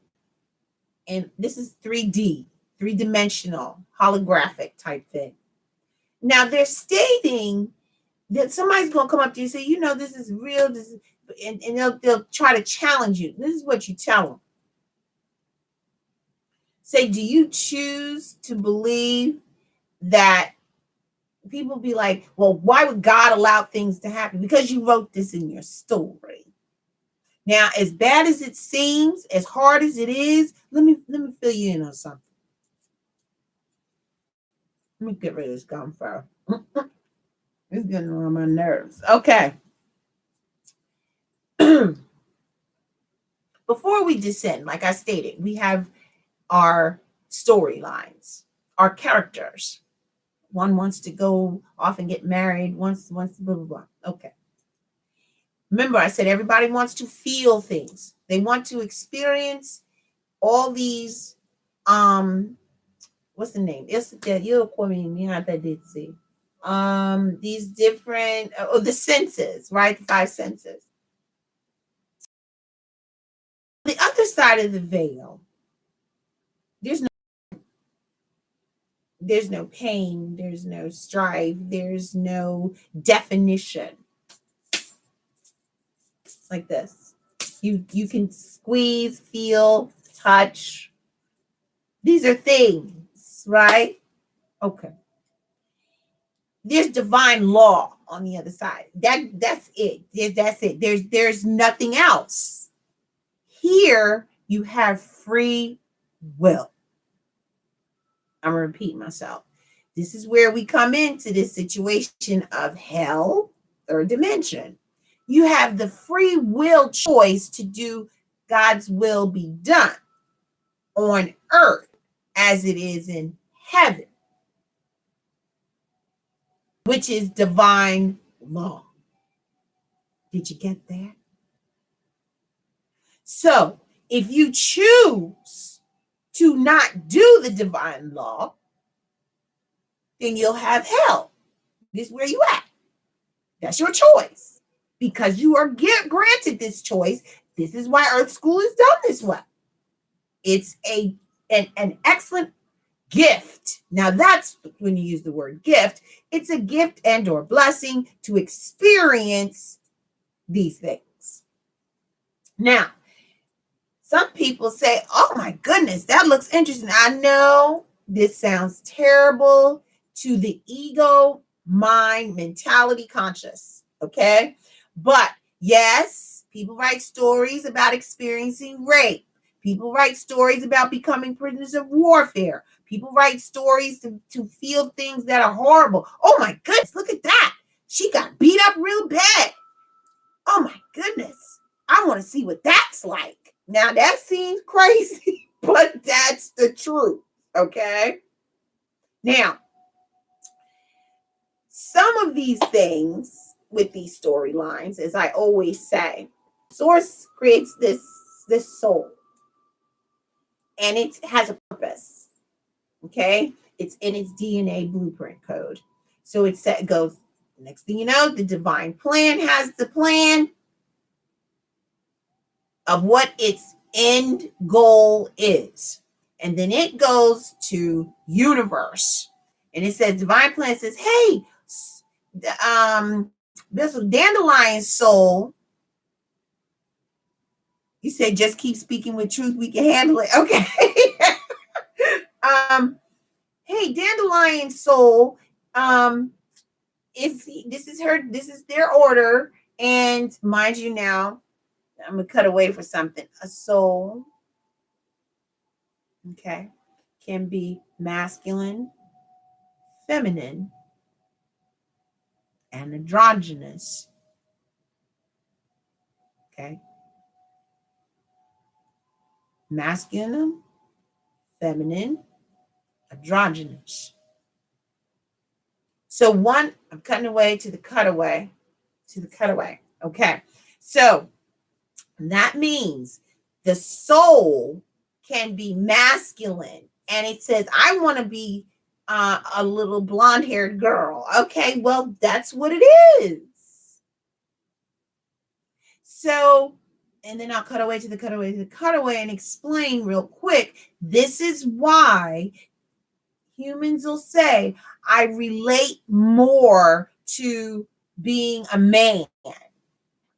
And this is 3D, three-dimensional, holographic type thing. Now, they're stating that somebody's going to come up to you and say, you know, this is real, this is, and they'll try to challenge you. This is what you tell them. Say, do you choose to believe that people be like, well, why would God allow things to happen? Because you wrote this in your story. Now, as bad as it seems, as hard as it is, let me fill you in on something. Let me get rid of this gum fur. It's getting on my nerves. Okay. Before we descend, like I stated, we have our storylines, our characters. One wants to go off and get married, wants blah, blah, blah. Okay. Remember, I said everybody wants to feel things. They want to experience all these, what's the name? These different, the senses, right? The 5 senses. The other side of the veil, there's no pain, there's no strife, there's no definition. Like this. You can squeeze, feel, touch. These are things, right? Okay. There's divine law on the other side. That's it. That's it. There's nothing else. Here you have free will. I'm going to repeat myself. This is where we come into this situation of hell, third dimension. You have the free will choice to do God's will be done on earth as it is in heaven, which is divine law. Did you get that? So if you choose to not do the divine law, then you'll have hell. This is where you at. That's your choice. Because you are granted this choice. This is why Earth School is done this way. It's an excellent gift. Now that's when you use the word gift. It's a gift and or blessing to experience these things. Now, some people say, oh my goodness, that looks interesting. I know this sounds terrible to the ego, mind, mentality, conscious. Okay. But yes, people write stories about experiencing rape. People write stories about becoming prisoners of warfare. People write stories to feel things that are horrible. Oh my goodness, look at that. She got beat up real bad. Oh my goodness. I want to see what that's like. Now that seems crazy, but that's the truth. Okay. Now, some of these things with these storylines, as I always say, Source creates this soul, and it has a purpose. Okay, it's in its DNA blueprint code. So it goes. Next thing you know, the divine plan has the plan of what its end goal is, and then it goes to universe, and it says divine plan says, hey, this Dandelion soul You said just keep speaking with truth. We can handle it. Okay. Hey, Dandelion Soul. This is their order. And mind you now, I'm gonna cut away for something. A soul, okay, can be masculine, feminine, and androgynous. Okay. Masculine, feminine, androgynous. So one, I'm cutting away to the cutaway, Okay. So that means the soul can be masculine. And it says, I want to be a little blonde-haired girl. Okay, well, that's what it is. So, and then I'll cut away to the cutaway and explain real quick. This is why humans will say, I relate more to being a man.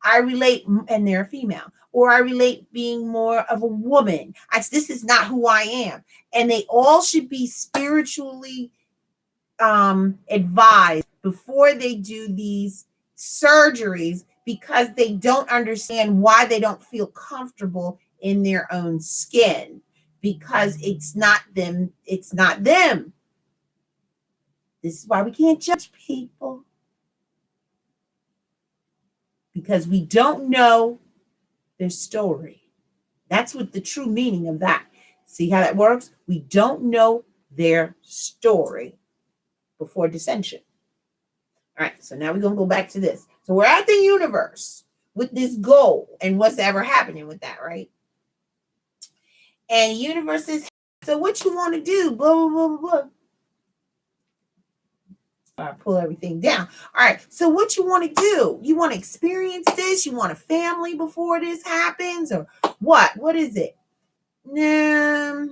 I relate, and they're a female, or I relate being more of a woman. This is not who I am. And they all should be spiritually advised before they do these surgeries, because they don't understand why they don't feel comfortable in their own skin, because it's not them. It's not them. This is why we can't judge people, because we don't know their story. That's what the true meaning of that. See how that works? We don't know their story before dissension. All right, so now we're going to go back to this. So we're at the universe with this goal and what's ever happening with that, right? And the universe is, so what you want to do? Blah, blah, blah, blah, blah. I pull everything down. All right. So what you want to do? You want to experience this? You want a family before this happens, or what? What is it? Yeah,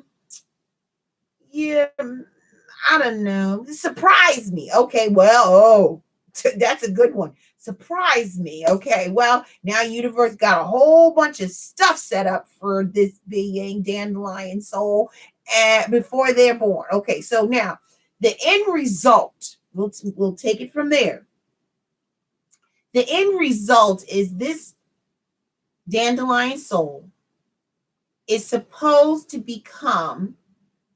I don't know. Surprise me. Okay. Well, that's a good one. Surprise me. Okay. Well, now universe got a whole bunch of stuff set up for this being, Dandelion Soul, and before they're born. Okay. So now the end result. We'll take it from there. The end result is this Dandelion Soul is supposed to become,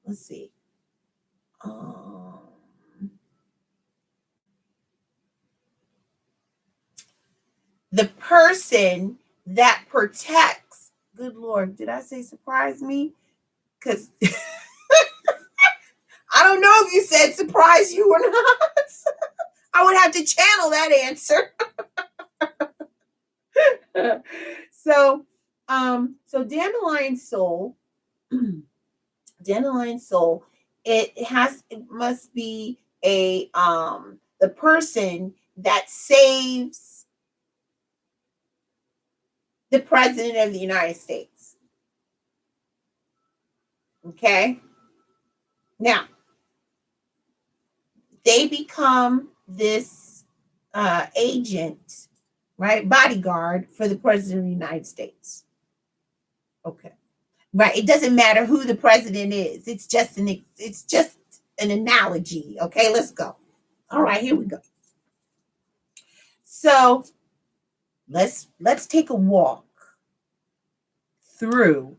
let's see, the person that protects. Good Lord, did I say surprise me? Because I don't know if you said surprise you or not. I would have to channel that answer. So Dandelion Soul, it must be the person that saves the President of the United States. Okay. Now, they become this agent, right? Bodyguard for the President of the United States. Okay. Right. It doesn't matter who the president is. It's just an analogy. Okay, let's go. All right, here we go. So let's take a walk through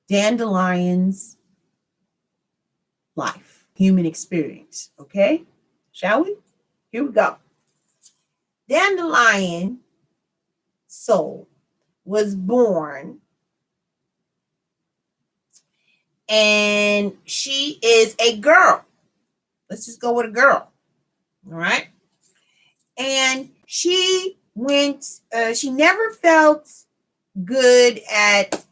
Dandelion's life, human experience. Okay, shall we? Here we go. Dandelion Soul was born, and she is a girl. Let's just go with a girl. All right. And she never felt good at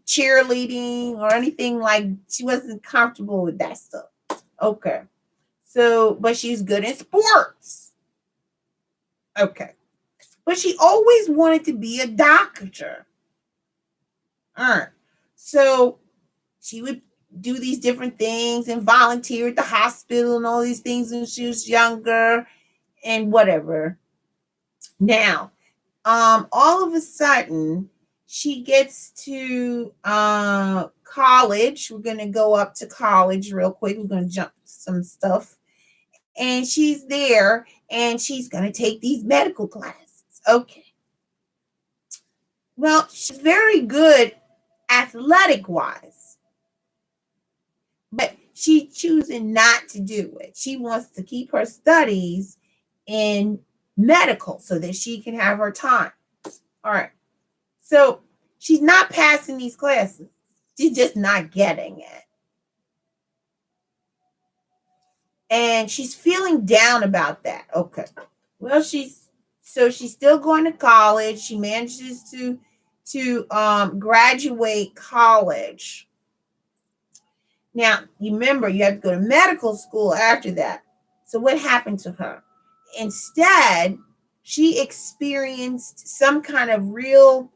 cheerleading or anything. Like, she wasn't comfortable with that stuff. Okay. So, but she's good in sports. Okay. But she always wanted to be a doctor. All right. So she would do these different things and volunteer at the hospital and all these things when she was younger and whatever. Now, all of a sudden she gets to college. We're going to go up to college real quick. We're going to jump some stuff. And she's there and she's going to take these medical classes. Okay. Well, she's very good athletic wise, but she's choosing not to do it. She wants to keep her studies in medical so that she can have her time. All right. So she's not passing these classes. She's just not getting it. And she's feeling down about that. Okay. Well, she's still going to college. She manages to graduate college. Now, you remember, you have to go to medical school after that. So what happened to her? Instead, she experienced some kind of real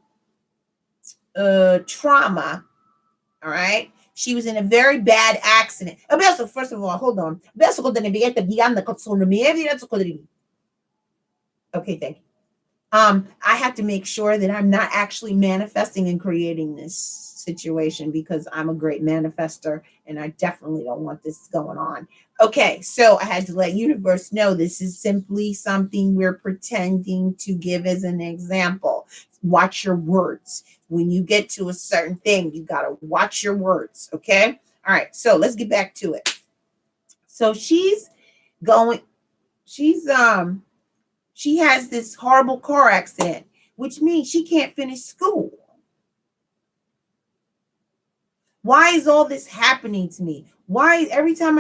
trauma. All right. She was in a very bad accident. First of all, hold on. Okay, thank you. I have to make sure that I'm not actually manifesting and creating this situation because I'm a great manifester and I definitely don't want this going on. Okay, so I had to let universe know this is simply something we're pretending to give as an example. Watch your words. When you get to a certain thing, you got to watch your words, okay? All right, so let's get back to it. So she has this horrible car accident, which means she can't finish school. Why is all this happening to me? Why every time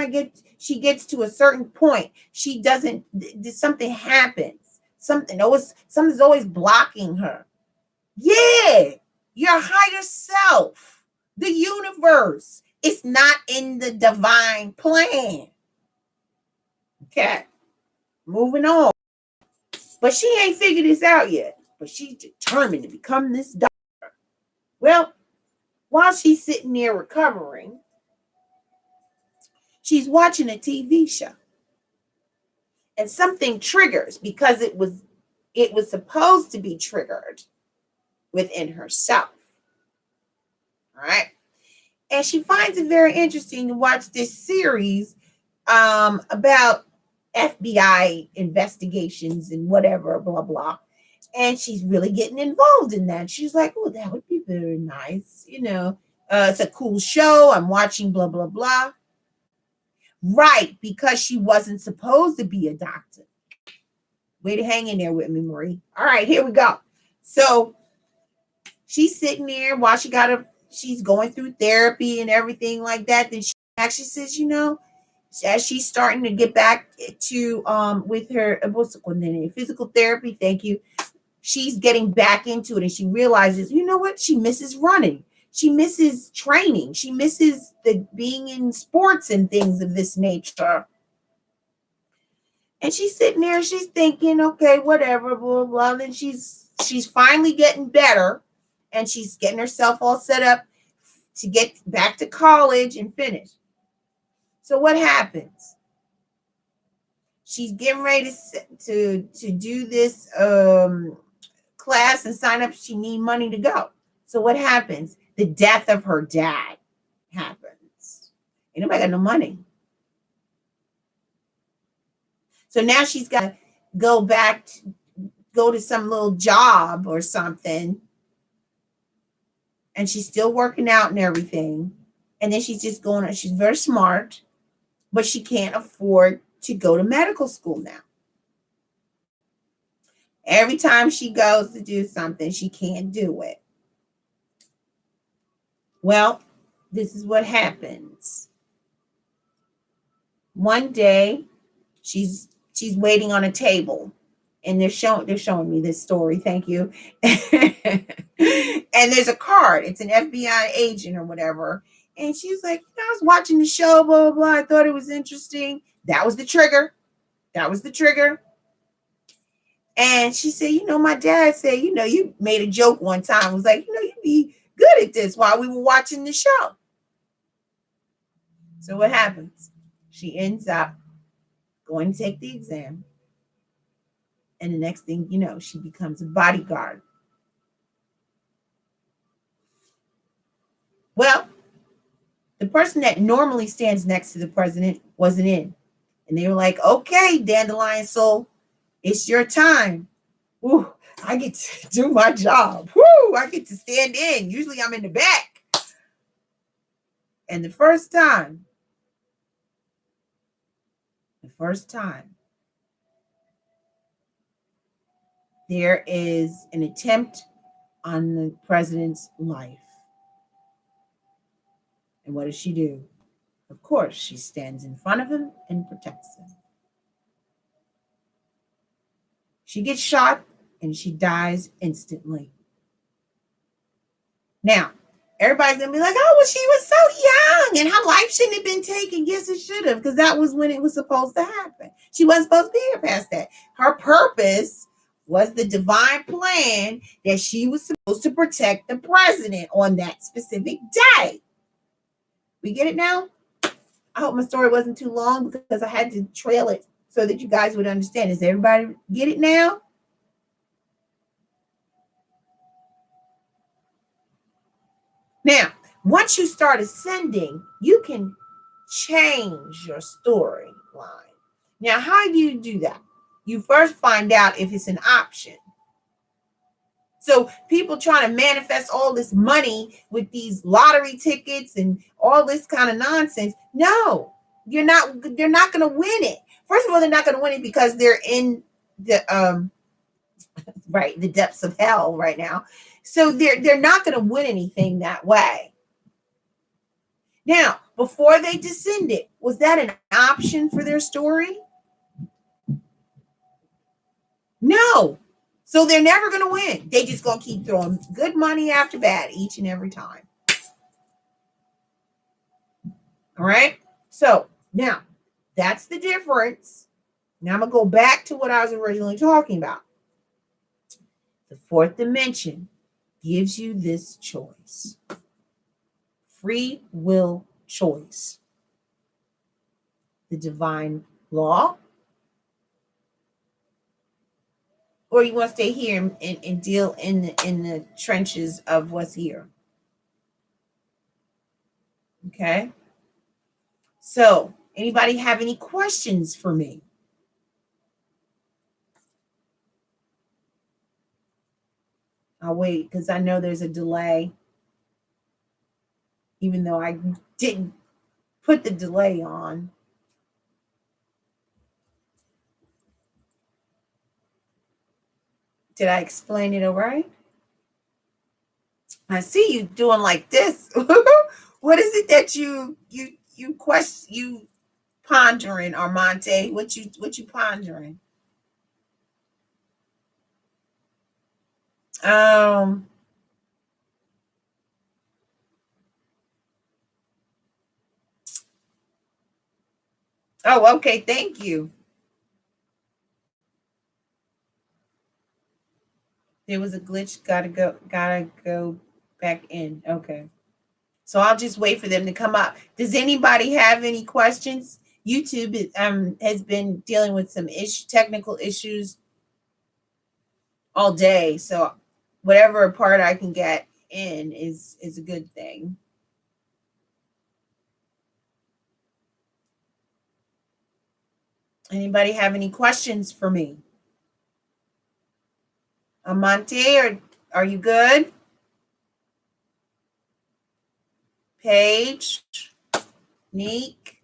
she gets to a certain point, something happens. Something's always blocking her. Yeah, your higher self, the universe, it's not in the divine plan. Okay, moving on. But she ain't figured this out yet. But she's determined to become this doctor. Well, while she's sitting there recovering, she's watching a TV show. And something triggers because it was supposed to be triggered within herself. All right. And she finds it very interesting to watch this series about FBI investigations and whatever, blah, blah. And she's really getting involved in that. She's like, oh, that would be very nice. It's a cool show. I'm watching blah, blah, blah. Right, because she wasn't supposed to be a doctor. Way to hang in there with me, Marie. All right, here we go. So she's sitting there while she's going through therapy and everything like that. Then she actually says, as she's starting to get back to with her physical therapy, thank you. She's getting back into it and she realizes, you know what? She misses running. She misses training. She misses being in sports and things of this nature. And she's sitting there, she's thinking, okay, whatever, blah, blah. Then she's finally getting better and she's getting herself all set up to get back to college and finish. So what happens? She's getting ready to do this class and sign up. She needs money to go. So what happens? The death of her dad happens. Ain't nobody got no money. So now she's got to go to some little job or something. And she's still working out and everything. And then she's just going on. She's very smart, but she can't afford to go to medical school now. Every time she goes to do something, she can't do it. Well, this is what happens. One day, she's waiting on a table, and they're showing me this story. Thank you. And there's a card. It's an FBI agent or whatever. And she's like, I was watching the show, blah, blah, blah. I thought it was interesting. That was the trigger. And she said, my dad said, you made a joke one time. It was like, you'd be good at this while we were watching the show. So what happens? She ends up going to take the exam. And the next thing you know, she becomes a bodyguard. Well, the person that normally stands next to the president wasn't in. And they were like, okay, Dandelion Soul, it's your time. Ooh, I get to do my job. Woo, I get to stand in. Usually I'm in the back. And the first time, there is an attempt on the president's life. And what does she do? Of course, she stands in front of him and protects him. She gets shot and she dies instantly. Now, everybody's going to be like, oh, well, she was so young and her life shouldn't have been taken. Yes, it should have, because that was when it was supposed to happen. She wasn't supposed to be here past that. Her purpose was the divine plan that she was supposed to protect the president on that specific day. We get it now? I hope my story wasn't too long because I had to trail it so that you guys would understand. Does everybody get it now? Now, once you start ascending, you can change your storyline. Now, how do you do that? You first find out if it's an option. So people trying to manifest all this money with these lottery tickets and all this kind of nonsense. No, they're not going to win it. First of all, they're not going to win it because they're in the the depths of hell right now. So they're not going to win anything that way. Now, before they descended, was that an option for their story? No. So they're never going to win. They just going to keep throwing good money after bad each and every time. All right. So now that's the difference. Now I'm going to go back to what I was originally talking about. The fourth dimension gives you this choice. Free will choice. The divine law. Or you want to stay here and deal in the trenches of what's here. Okay. So, anybody have any questions for me? I'll wait because I know there's a delay. Even though I didn't put the delay on. Did I explain it all right? I see you doing like this. What is it that you pondering, Armante? What you pondering? Oh, okay. Thank you. There was a glitch. Gotta go back in. Okay. So I'll just wait for them to come up. Does anybody have any questions? YouTube has been dealing with some technical issues all day. So whatever part I can get in is a good thing. Anybody have any questions for me? Amante, are you good? Paige, Neek.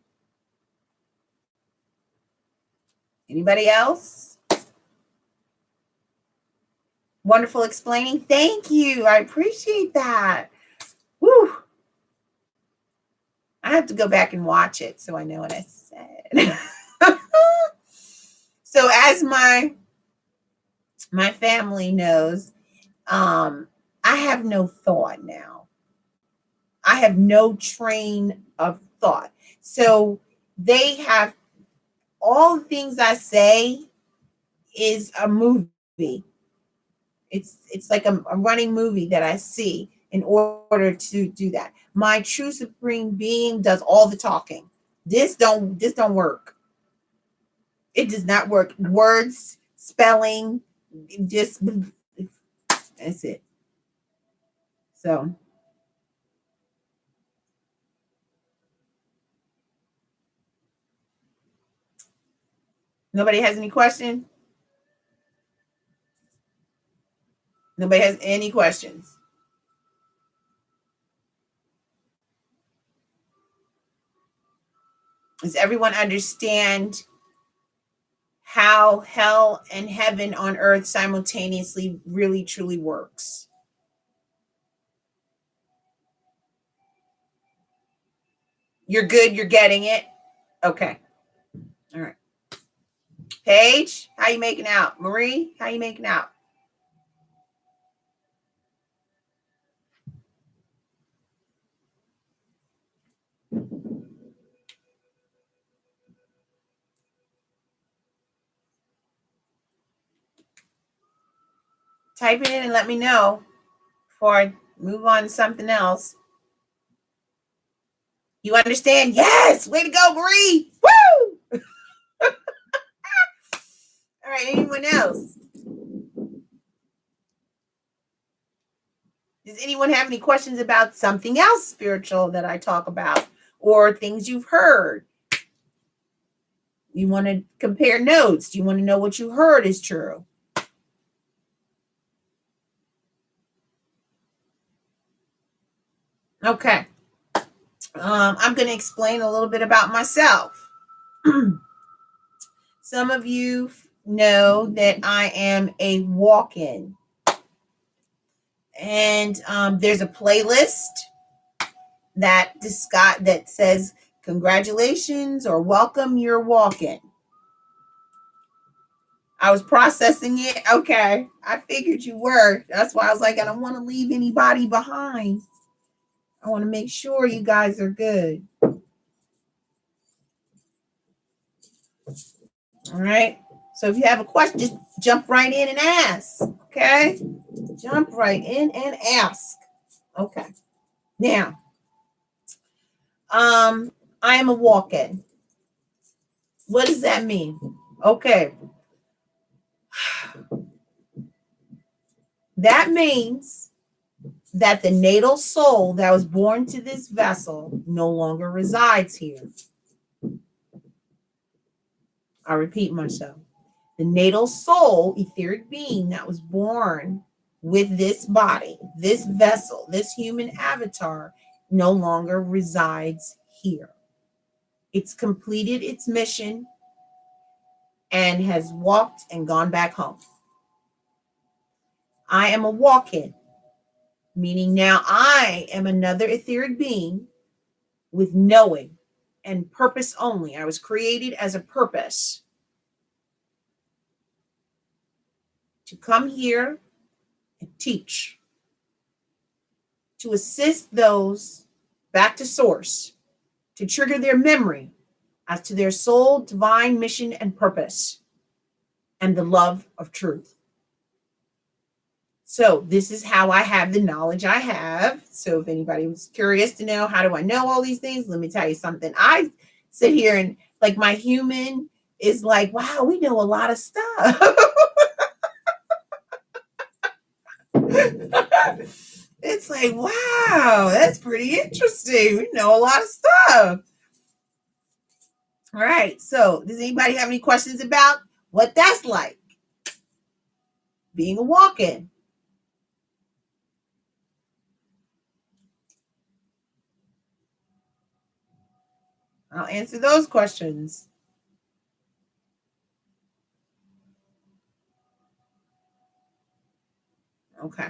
Anybody else? Wonderful explaining. Thank you. I appreciate that. Woo. I have to go back and watch it so I know what I said. So as my family knows, I have no thought now. I have no train of thought. So they have all the things I say is a movie. It's like a running movie that I see in order to do that. My true supreme being does all the talking. This don't work. It does not work. Words spelling, just that's it. So nobody has any question? Nobody has any questions? Does everyone understand how hell and heaven on earth simultaneously really truly works? You're good? You're getting it? Okay. All right. Paige, how you making out? Marie, how you making out? Type it in and let me know before I move on to something else. You understand? Yes! Way to go, Marie! Woo! All right, anyone else? Does anyone have any questions about something else spiritual that I talk about or things you've heard? You want to compare notes? Do you want to know what you heard is true? Okay. I'm going to explain a little bit about myself. Some of you know that I am a walk-in. And there's a playlist that says congratulations or welcome your walk-in. I was processing it. Okay. I figured you were. That's why I was like, I don't want to leave anybody behind. I want to make sure you guys are good. All right. So if you have a question, just jump right in and ask. Okay. Jump right in and ask. Okay. Now, I am a walk-in. What does that mean? Okay. That means that the natal soul that was born to this vessel no longer resides here. I repeat myself. The natal soul, etheric being that was born with this body, this vessel, this human avatar, no longer resides here. It's completed its mission and has walked and gone back home. I am a walk-in, meaning now I am another etheric being with knowing and purpose only. I was created as a purpose to come here and teach, to assist those back to source, to trigger their memory as to their soul, divine mission and purpose, and the love of truth. So this is how I have the knowledge I have. So if anybody was curious to know, how do I know all these things? Let me tell you something. I sit here and like my human is like, wow, we know a lot of stuff. It's like, wow, that's pretty interesting. We know a lot of stuff. All right. So does anybody have any questions about what that's like? Being a walk-in. I'll answer those questions. Okay.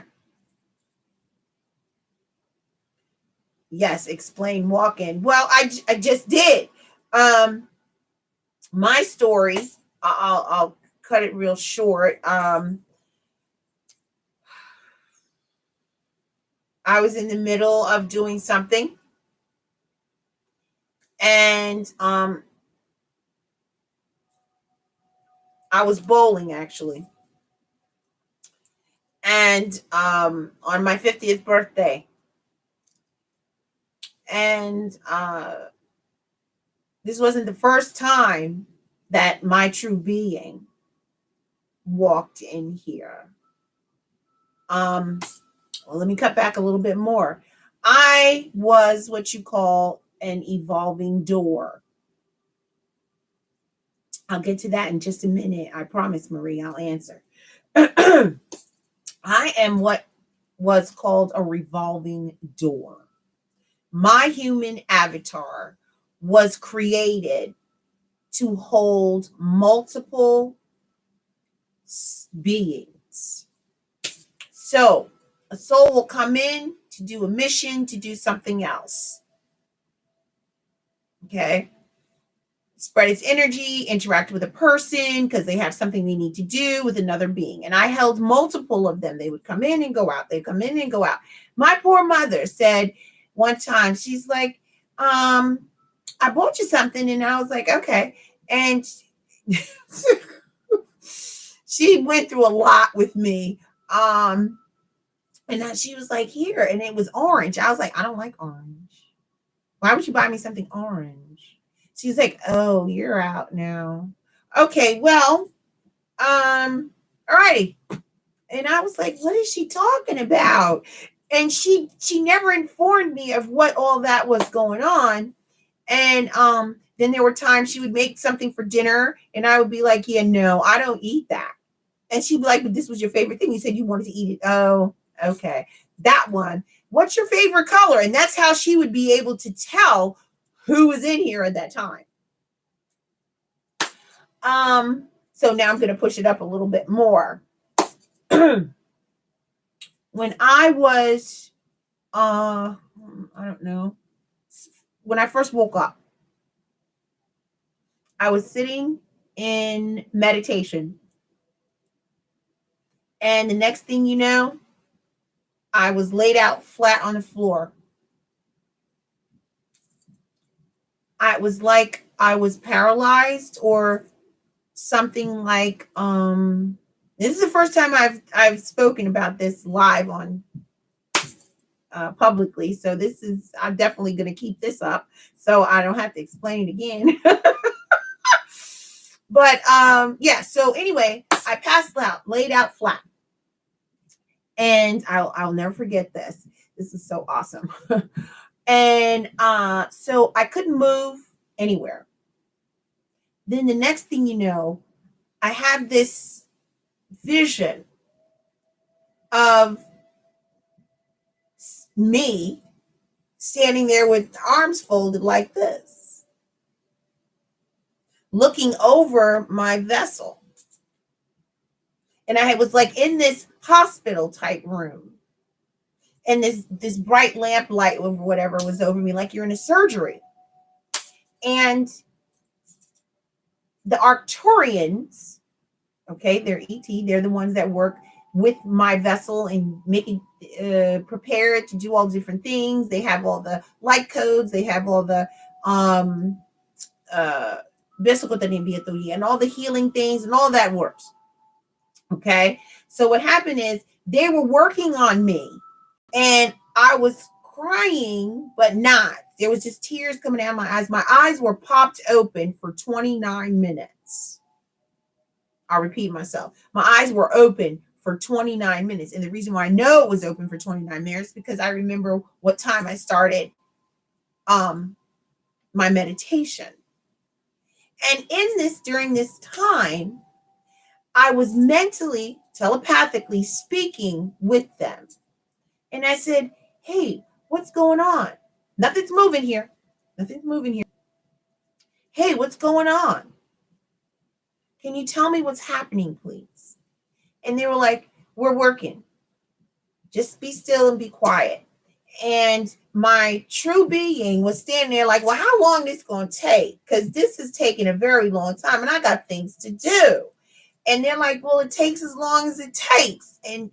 Yes, explain walk-in. Well, I just did. My story, I'll cut it real short. I was in the middle of doing something, and I was bowling actually. And on my 50th birthday. And this wasn't the first time that my true being walked in here. Well, let me cut back a little bit more. I was what you call an evolving door. I'll get to that in just a minute. I promise, Marie, I'll answer. I am what was called a revolving door. My human avatar was created to hold multiple beings. So a soul will come in to do a mission, to do something else. Okay. Spread its energy, interact with a person because they have something they need to do with another being. And I held multiple of them. They would come in and go out. They come in and go out. My poor mother said one time, she's like, I bought you something. And I was like, okay. And she went through a lot with me. And then she was like, here. And it was orange. I was like, I don't like orange. Why would you buy me something orange? She's like, oh, you're out now. Okay, well, all righty. And I was like, what is she talking about? And she never informed me of what all that was going on. And then there were times she would make something for dinner and I would be like, yeah, no, I don't eat that. And she'd be like, but this was your favorite thing. You said you wanted to eat it. Oh, okay. That one. What's your favorite color? And that's how she would be able to tell who was in here at that time. So now I'm going to push it up a little bit more. When I was, I don't know, when I first woke up, I was sitting in meditation. And the next thing you know, I was laid out flat on the floor. I was like I was paralyzed or something like this is the first time I've spoken about this live on publicly. So this is, I'm definitely going to keep this up so I don't have to explain it again. But yeah, so anyway, I passed out, laid out flat. And I'll never forget this. This is so awesome. And so I couldn't move anywhere. Then the next thing you know, I have this vision of me standing there with arms folded like this, looking over my vessel. And I was like in this hospital type room. And this bright lamp light or whatever was over me, like you're in a surgery. And the Arcturians, okay, they're ET, they're the ones that work with my vessel and making prepare it to do all different things. They have all the light codes, they have all the and all the healing things and all that works. Okay, so what happened is they were working on me and I was crying, but not. There was just tears coming out of my eyes. My eyes were popped open for 29 minutes. I'll repeat myself. My eyes were open for 29 minutes. And the reason why I know it was open for 29 minutes is because I remember what time I started my meditation. And during this time, I was mentally, telepathically speaking with them. And I said, hey, what's going on? Nothing's moving here. Nothing's moving here. Hey, what's going on? Can you tell me what's happening, please? And they were like, we're working. Just be still and be quiet. And my true being was standing there like, well, how long is this going to take? Because this is taking a very long time and I got things to do. And they're like, well, it takes as long as it takes. And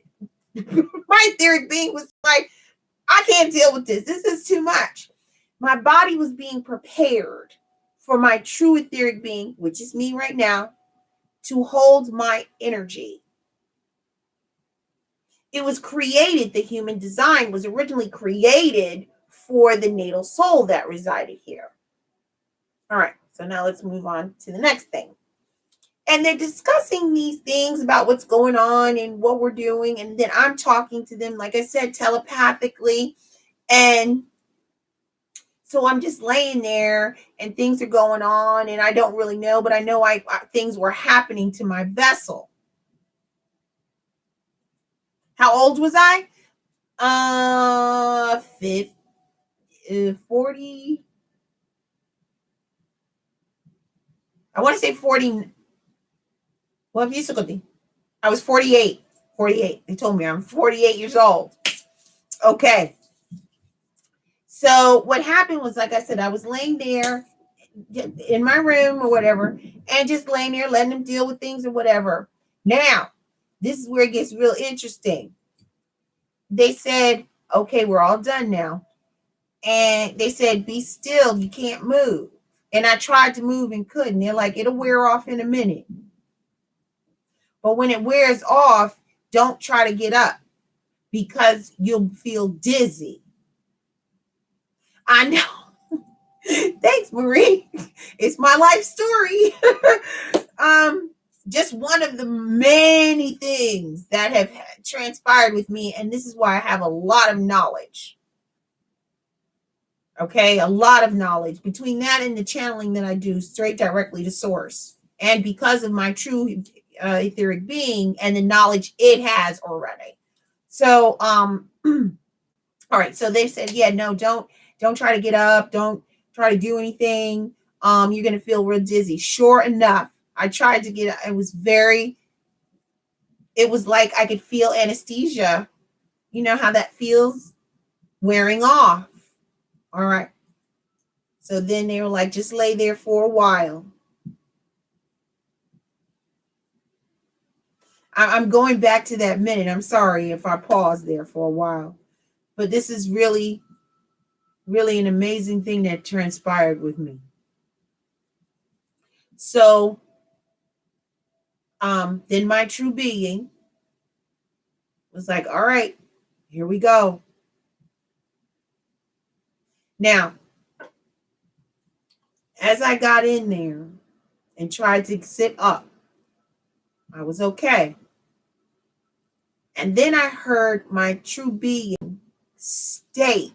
my etheric being was like, I can't deal with this. This is too much. My body was being prepared for my true etheric being, which is me right now, to hold my energy. It was created, the human design was originally created for the natal soul that resided here. All right, so now let's move on to the next thing. And they're discussing these things about what's going on and what we're doing. And then I'm talking to them, like I said, telepathically. And so I'm just laying there and things are going on and I don't really know, but I know things were happening to my vessel. How old was I? 40. I want to say 40. Well, I was 48. 48. They told me I'm 48 years old. Okay. So what happened was, like I said, I was laying there in my room or whatever, and just laying there, letting them deal with things or whatever. Now, this is where it gets real interesting. They said, okay, we're all done now. And they said, be still, you can't move. And I tried to move and couldn't. They're like, it'll wear off in a minute. But when it wears off, don't try to get up because you'll feel dizzy. I know. Thanks, Marie. It's my life story. Just one of the many things that have transpired with me. And this is why I have a lot of knowledge. Okay, a lot of knowledge between that and the channeling that I do straight directly to source. And because of my true etheric being and the knowledge it has already. So, all right. So they said, yeah, no, don't try to get up. Don't try to do anything. You're going to feel real dizzy. Sure enough, I tried to get, it was like I could feel anesthesia. You know how that feels? Wearing off. All right. So then they were like, just lay there for a while. I'm going back to that minute. I'm sorry if I paused there for a while. But this is really, really an amazing thing that transpired with me. So then my true being was like, all right, here we go. Now, as I got in there and tried to sit up, I was okay. And then I heard my true being state,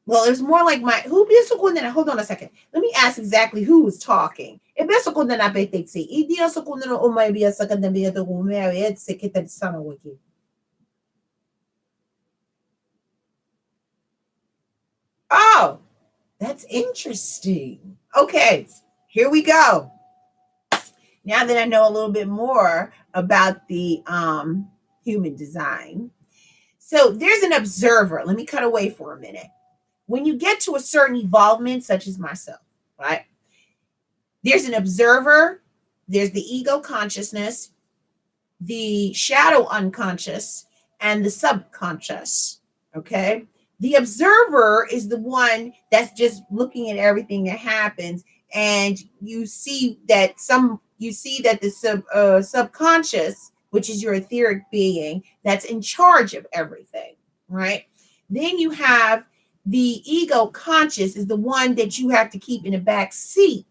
well, it was more like hold on a second. Let me ask exactly who was talking. Oh, that's interesting. Okay, here we go. Now that I know a little bit more about the human design. So there's an observer. Let me cut away for a minute. When you get to a certain evolvement, such as myself, right? There's an observer, there's the ego consciousness, the shadow unconscious, and the subconscious, okay? The observer is the one that's just looking at everything that happens, and you see that the subconscious, which is your etheric being, that's in charge of everything, right? Then you have the ego conscious is the one that you have to keep in the back seat.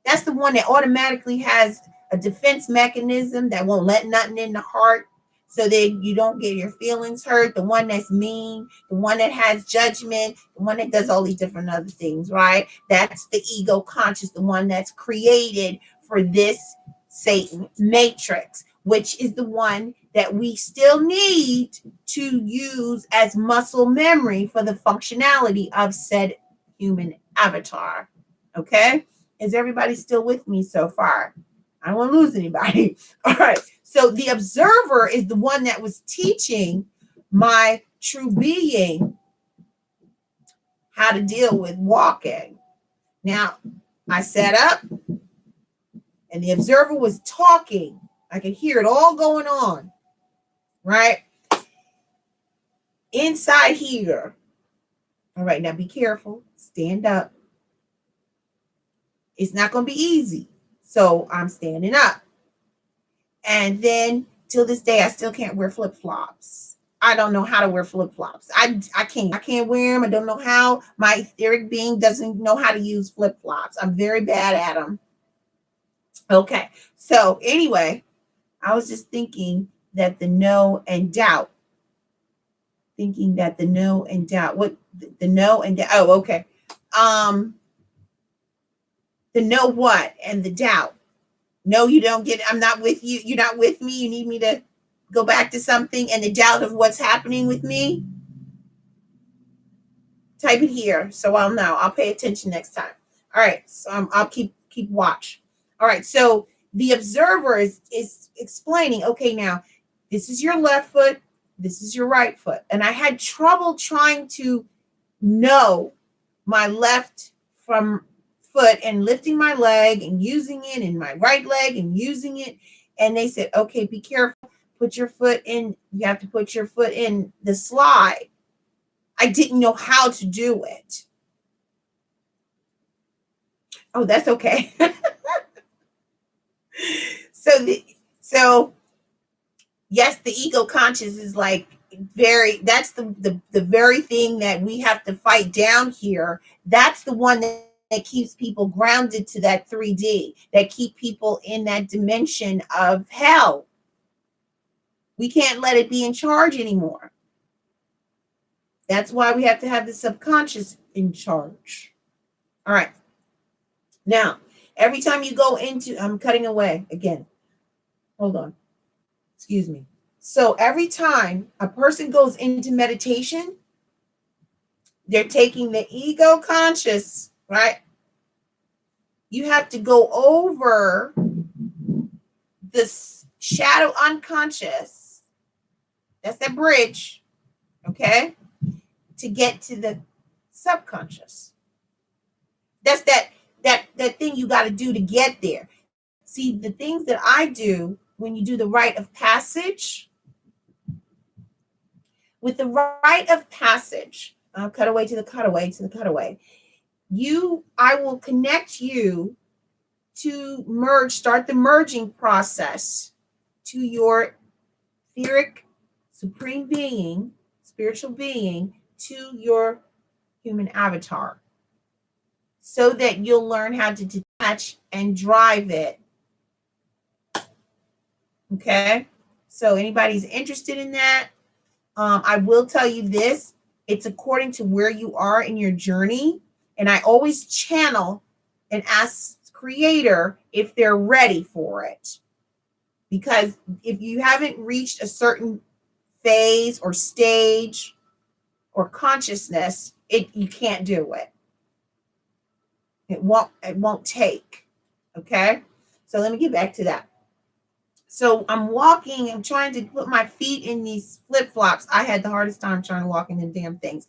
That's the one that automatically has a defense mechanism that won't let nothing in the heart so that you don't get your feelings hurt. The one that's mean, the one that has judgment, the one that does all these different other things, right? That's the ego conscious, the one that's created for this Satan matrix, which is the one that we still need to use as muscle memory for the functionality of said human avatar. Okay? Is everybody still with me so far? I don't want to lose anybody. All right. So the observer is the one that was teaching my true being how to deal with walking. Now, I sat up and the observer was talking. I could hear it all going on, right? Inside here. All right, now be careful. Stand up. It's not going to be easy. So I'm standing up. And then till this day, I still can't wear flip-flops. I don't know how to wear flip-flops. I can't wear them. I don't know how. My etheric being doesn't know how to use flip-flops. I'm very bad at them. Okay. So anyway, I was just thinking that the no and doubt. What the no and doubt. Oh, okay. The no what and the doubt. No, you don't get it. I'm not with you. You're not with me. You need me to go back to something, and the doubt of what's happening with me. Type it here so I'll know. I'll pay attention next time. All right. So I'll keep watch. All right. So the observer is explaining, okay, now this is your left foot. This is your right foot. And I had trouble trying to know my left from foot and lifting my leg and using it, and my right leg and using it. And they said, okay, be careful. Put your foot in. You have to put your foot in the slide. I didn't know how to do it. Oh, that's okay. So yes, the ego conscious is like that's the very thing that we have to fight down here. That's the one that keeps people grounded to that 3D, that keep people in that dimension of hell. We can't let it be in charge anymore. That's why we have to have the subconscious in charge. All right. Now, every time you go into, I'm cutting away again. Hold on. Excuse me. So every time a person goes into meditation, they're taking the ego conscious, right? You have to go over this shadow unconscious. That's that bridge, okay? To get to the subconscious. That's that thing you got to do to get there. See, the things that I do when you do the rite of passage, with the rite of passage, cutaway to the cutaway to the cutaway, I will connect you to start the merging process to your etheric supreme being, spiritual being, to your human avatar, so that you'll learn how to detach and drive it. Okay, so anybody's interested in that, I will tell you this, it's according to where you are in your journey, and I always channel and ask Creator if they're ready for it, because if you haven't reached a certain phase or stage or consciousness, you can't do it. It won't take. Okay, so let me get back to that. So I'm walking, I'm trying to put my feet in these flip-flops. I had the hardest time trying to walk in them damn things.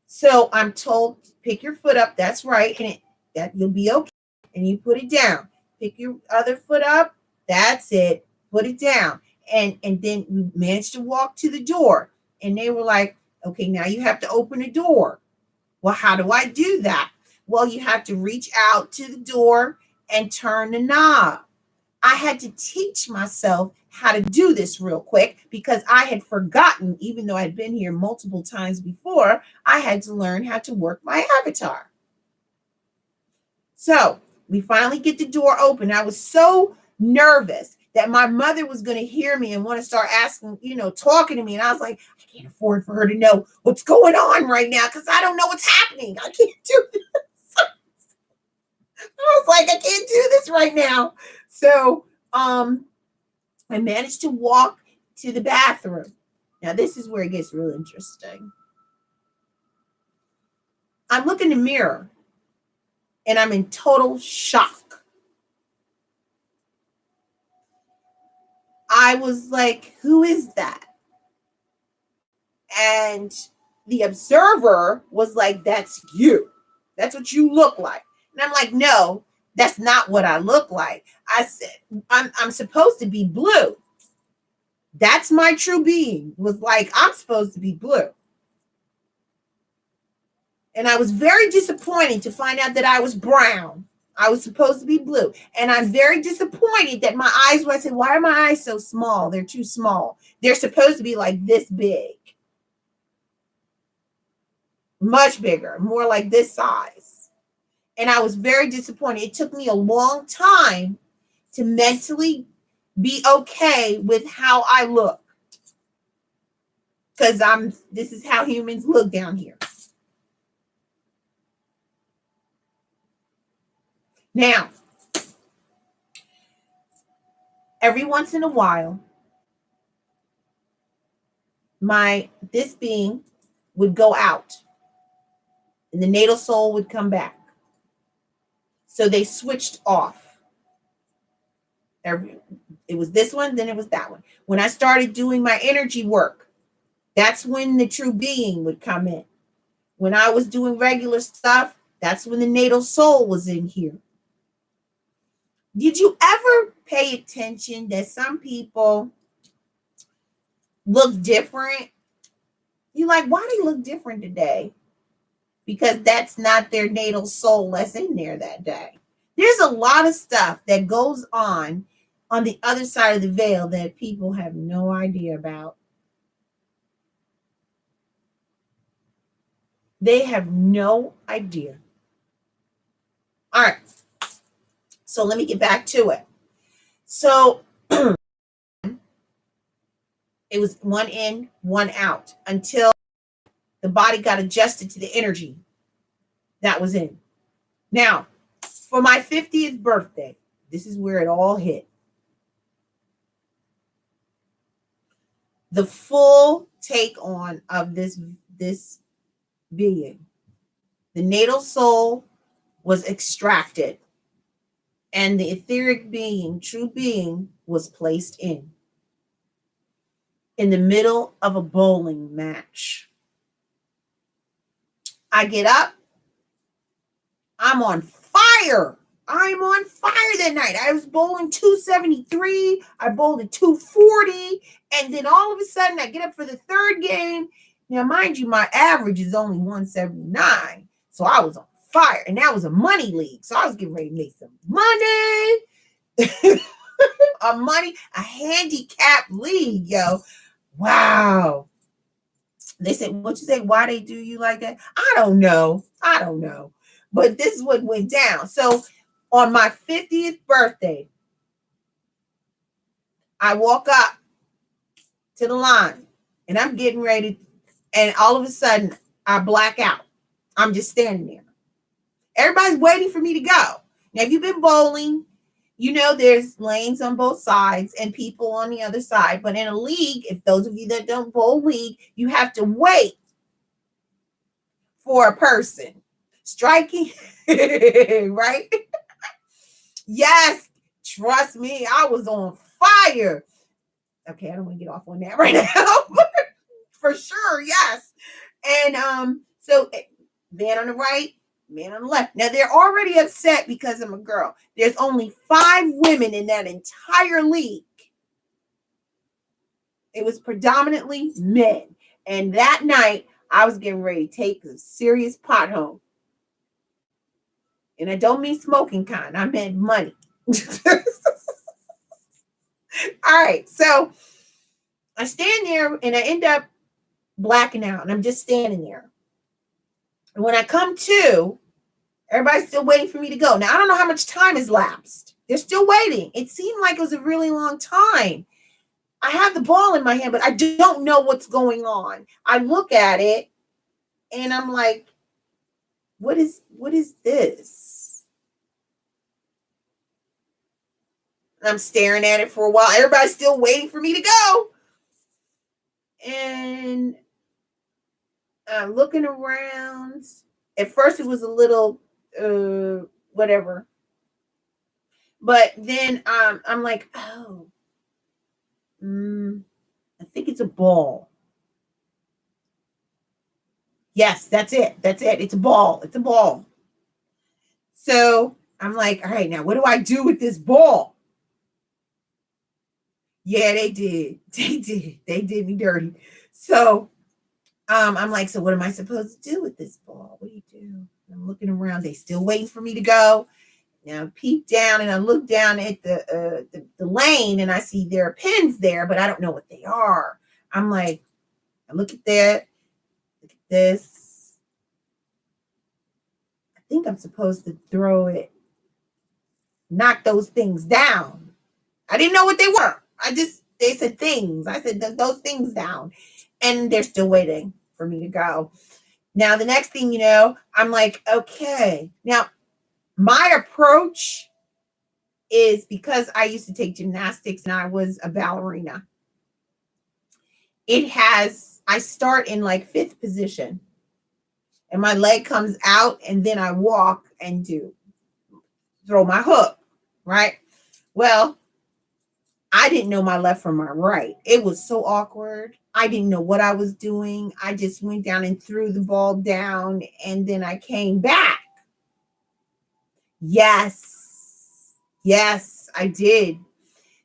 So I'm told, pick your foot up. That's right. And that you'll be okay. And you put it down. Pick your other foot up. That's it. Put it down. And then we managed to walk to the door. And they were like, okay, now you have to open the door. Well, how do I do that? Well, you have to reach out to the door and turn the knob. I had to teach myself how to do this real quick because I had forgotten, even though I had been here multiple times before, I had to learn how to work my avatar. So we finally get the door open. I was so nervous that my mother was going to hear me and want to start asking, talking to me. And I was like, I can't afford for her to know what's going on right now because I don't know what's happening. I can't do this. I was like, I can't do this right now. So I managed to walk to the bathroom. Now, this is where it gets real interesting. I look in the mirror and I'm in total shock. I was like, who is that? And the observer was like, that's you. That's what you look like. And I'm like, no, that's not what I look like. I said, I'm supposed to be blue. That's my true being. Was like, I'm supposed to be blue. And I was very disappointed to find out that I was brown. I was supposed to be blue. And I'm very disappointed that my eyes were, I said, why are my eyes so small? They're too small. They're supposed to be like this big. Much bigger, more like this size. And I was very disappointed. It took me a long time to mentally be okay with how I look. Because this is how humans look down here. Now, every once in a while, this being would go out and the natal soul would come back. So they switched off. It was this one, then it was that one. When I started doing my energy work, that's when the true being would come in. When I was doing regular stuff, that's when the natal soul was in here. Did you ever pay attention that some people look different? You're like, why do they look different today? Because that's not their natal soul that's in there that day. There's a lot of stuff that goes on the other side of the veil that people have no idea about. They have no idea. All right. So let me get back to it. So it was one in, one out until the body got adjusted to the energy that was in. Now, for my 50th birthday, this is where it all hit. The full take on of this being. The natal soul was extracted, and the etheric being, true being, was placed in the middle of a bowling match. I get up. I'm on fire. I'm on fire that night. I was bowling 273. I bowled a 240. And then all of a sudden, I get up for the third game. Now, mind you, my average is only 179. So I was on fire. And that was a money league. So I was getting ready to make some money. A handicap league, yo. Wow. They said, what you say? Why they do you like that? I don't know. But this is what went down. So on my 50th birthday, I walk up to the line and I'm getting ready. And all of a sudden, I black out. I'm just standing there. Everybody's waiting for me to go. Now, if you've been bowling, you know there's lanes on both sides and people on the other side. But in a league, if those of you that don't bowl league, you have to wait for a person striking, right? Yes, trust me, I was on fire. Okay, I don't want to get off on that right now. For sure, yes. And so man on the right, man on the left. Now they're already upset because I'm a girl. There's only 5 women in that entire league. It was predominantly men. And that night, I was getting ready to take a serious pot home. And I don't mean smoking kind. I meant money. All right. So I stand there and I end up blacking out. And I'm just standing there. And when I come to, everybody's still waiting for me to go. Now, I don't know how much time has lapsed. They're still waiting. It seemed like it was a really long time. I have the ball in my hand, but I don't know what's going on. I look at it and I'm like, what is this? I'm staring at it for a while. Everybody's still waiting for me to go. And I'm looking around. At first it was a little whatever. But then I'm like, oh, I think it's a ball. Yes, that's it. It's a ball. So I'm like, all right, now what do I do with this ball? Yeah, they did. They did me dirty. So I'm like, so what am I supposed to do with this ball? What do you do? I'm looking around. They still waiting for me to go. Now I peek down and I look down at the lane and I see there are pins there, but I don't know what they are. I'm like, I look at that, look at this. I think I'm supposed to throw it, knock those things down. I didn't know what they were. They said things. I said those things down. And they're still waiting for me to go. Now, the next thing you know, I'm like, okay. Now, my approach is, because I used to take gymnastics and I was a ballerina. I start in like 5th position and my leg comes out and then I walk and throw my hook, right? Well, I didn't know my left from my right. It was so awkward. I didn't know what I was doing. I just went down and threw the ball down and then I came back. Yes, I did.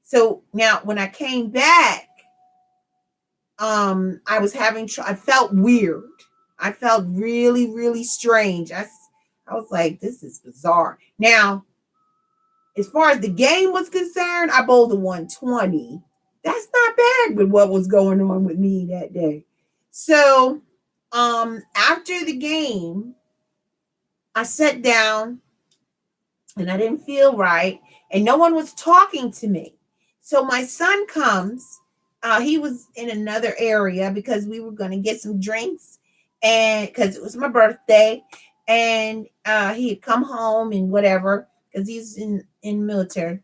So now when I came back, I felt weird. I felt really, really strange. I was like, this is bizarre. Now, as far as the game was concerned, I bowled a 120. That's not bad with what was going on with me that day. So, after the game, I sat down and I didn't feel right and no one was talking to me. So my son comes, he was in another area because we were going to get some drinks and because it was my birthday and he had come home and whatever because he's in military.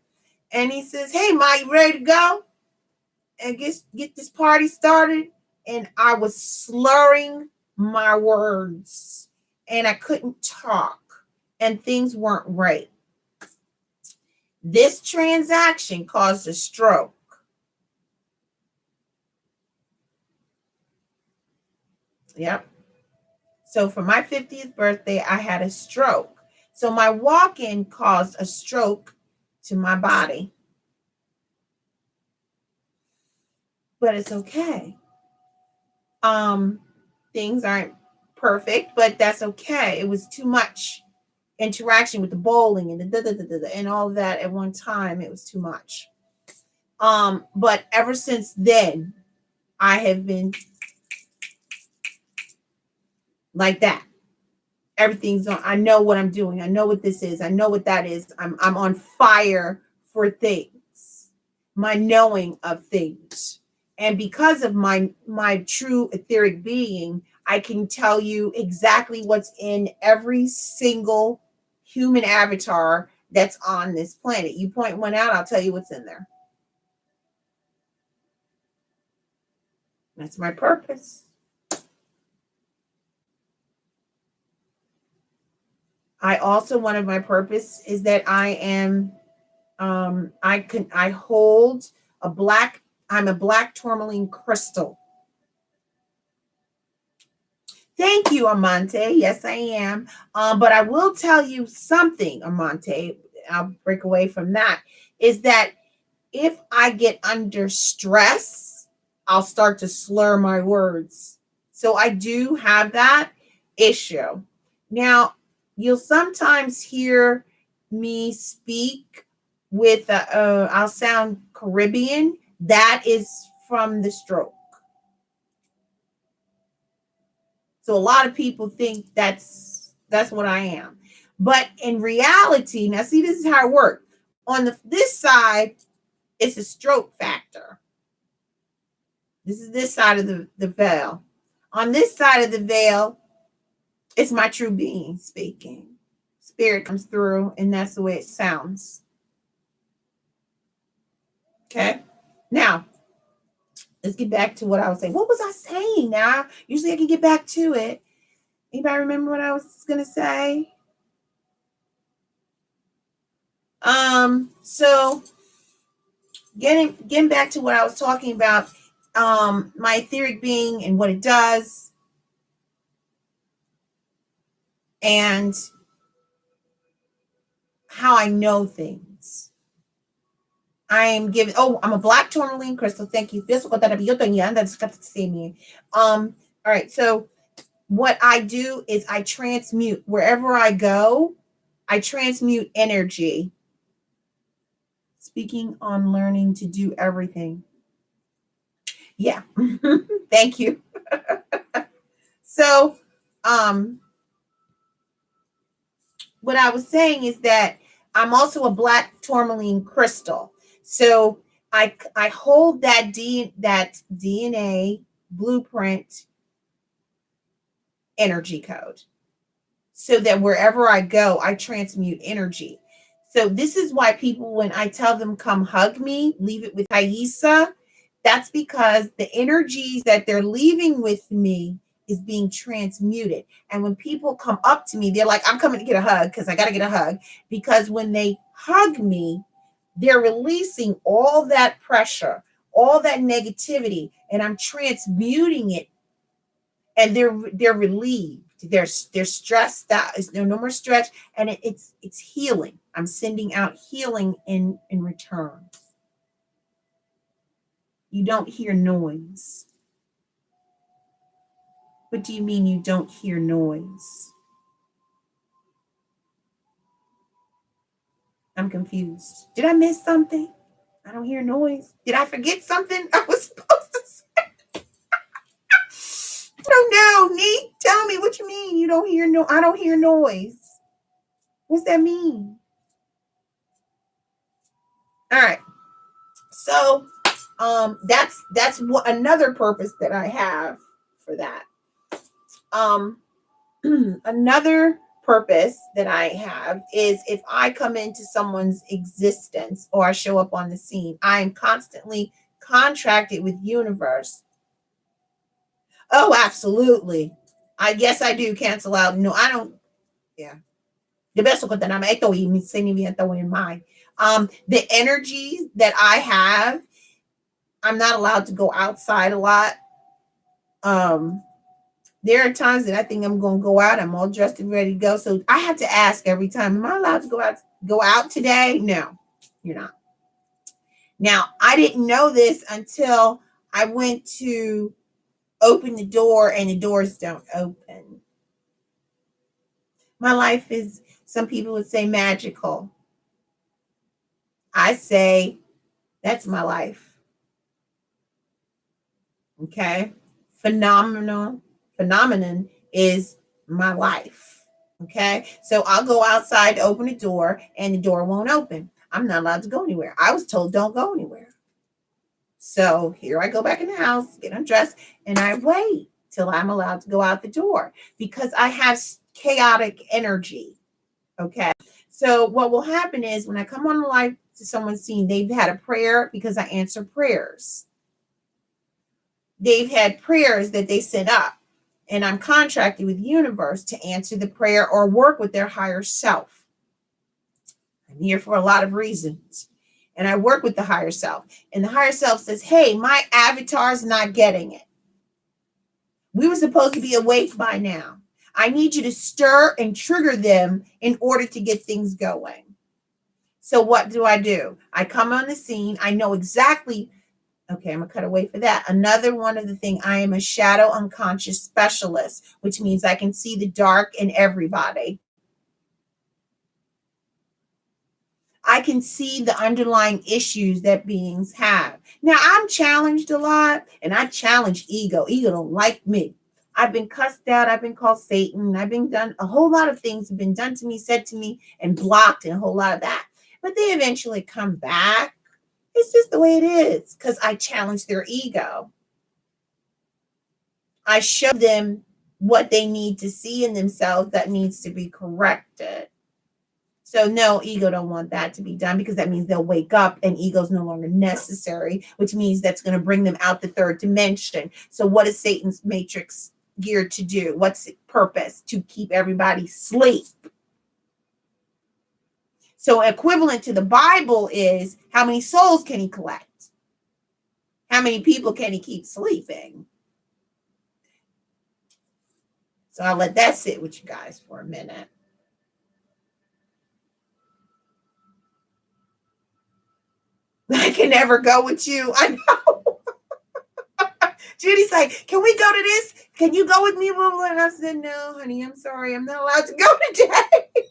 And he says, hey, Ma, you ready to go? And get this party started. And I was slurring my words and I couldn't talk and things weren't right. This transaction caused a stroke. Yep. So for my 50th birthday, I had a stroke. So my walk-in caused a stroke to my body. But it's okay. Things aren't perfect, but that's okay. It was too much interaction with the bowling and and all of that at one time. It was too much. But ever since then, I have been like that. Everything's on. I know what I'm doing. I know what this is. I know what that is. I'm on fire for things. My knowing of things. And because of my true etheric being, I can tell you exactly what's in every single human avatar that's on this planet. You point one out, I'll tell you what's in there. That's my purpose. One of my purpose is that I am, I hold I'm a black tourmaline crystal. Thank you, Amante. Yes, I am. But I will tell you something, Amante. I'll break away from that. Is that if I get under stress, I'll start to slur my words. So I do have that issue. Now, you'll sometimes hear me speak with, I'll sound Caribbean. That is from the stroke. So a lot of people think that's what I am. But in reality, now see, this is how it works. On this side, it's a stroke factor. This is this side of the veil. On this side of the veil, it's my true being speaking. Spirit comes through, and that's the way it sounds. Okay? Now, let's get back to what I was saying. What was I saying now? Usually I can get back to it. Anybody remember what I was going to say? So getting back to what I was talking about, my etheric being and what it does, and how I know things. I'm a black tourmaline crystal. Thank you. All right. So what I do is I transmute wherever I go. I transmute energy. Speaking on learning to do everything. Yeah. Thank you. So, what I was saying is that I'm also a black tourmaline crystal. So I hold that DNA blueprint energy code, so that wherever I go, I transmute energy. So this is why people, when I tell them come hug me, leave it with Aisa, that's because the energies that they're leaving with me is being transmuted. And when people come up to me, they're like, I'm coming to get a hug because I got to get a hug. Because when they hug me, they're releasing all that pressure, all that negativity, and I'm transmuting it, and they're relieved. They're stressed out. There's no more stretch, and it's healing. I'm sending out healing in return. You don't hear noise. What do you mean you don't hear noise? I'm confused. Did I miss something? I don't hear noise. Did I forget something I was supposed to say? I don't know. Neat. Tell me what you mean. You don't hear I don't hear noise. What's that mean? All right. So that's what another purpose that I have for that. Another purpose that I have is if I come into someone's existence or I show up on the scene, I am constantly contracted with universe. Oh, absolutely. I guess I do cancel out. No, I don't. Yeah. The best of that I'm in mind. The energies that I have, I'm not allowed to go outside a lot. There are times that I think I'm going to go out. I'm all dressed and ready to go. So I have to ask every time, am I allowed to go out today? No, you're not. Now, I didn't know this until I went to open the door and the doors don't open. My life is, some people would say, magical. I say, that's my life. Okay? Phenomenon is my life. Okay? So I'll go outside to open the door and the door won't open. I'm not allowed to go anywhere. I was told don't go anywhere. So here I go back in the house, get undressed, and I wait till I'm allowed to go out the door because I have chaotic energy. Okay? So what will happen is when I come on live to someone's scene, they've had a prayer because I answer prayers. They've had prayers that they sent up, and I'm contracted with the universe to answer the prayer or work with their higher self. I'm here for a lot of reasons, and I work with the higher self, and the higher self says, hey, my avatar's not getting it. We were supposed to be awake by now. I need you to stir and trigger them in order to get things going. So what do? I come on the scene. I know exactly. Okay, I'm going to cut away for that. Another one of the things, I am a shadow unconscious specialist, which means I can see the dark in everybody. I can see the underlying issues that beings have. Now, I'm challenged a lot, and I challenge ego. Ego don't like me. I've been cussed out. I've been called Satan. I've been done. A whole lot of things have been done to me, said to me, and blocked, and a whole lot of that. But they eventually come back. It's just the way it is because I challenge their ego. I show them what they need to see in themselves that needs to be corrected. So no, ego don't want that to be done because that means they'll wake up and ego's no longer necessary, which means that's going to bring them out the third dimension. So what is Satan's matrix geared to do? What's its purpose? To keep everybody asleep. So equivalent to the Bible is how many souls can he collect? How many people can he keep sleeping? So I'll let that sit with you guys for a minute. I can never go with you. I know. Judy's like, can we go to this? Can you go with me? And I said, no, honey, I'm sorry. I'm not allowed to go today.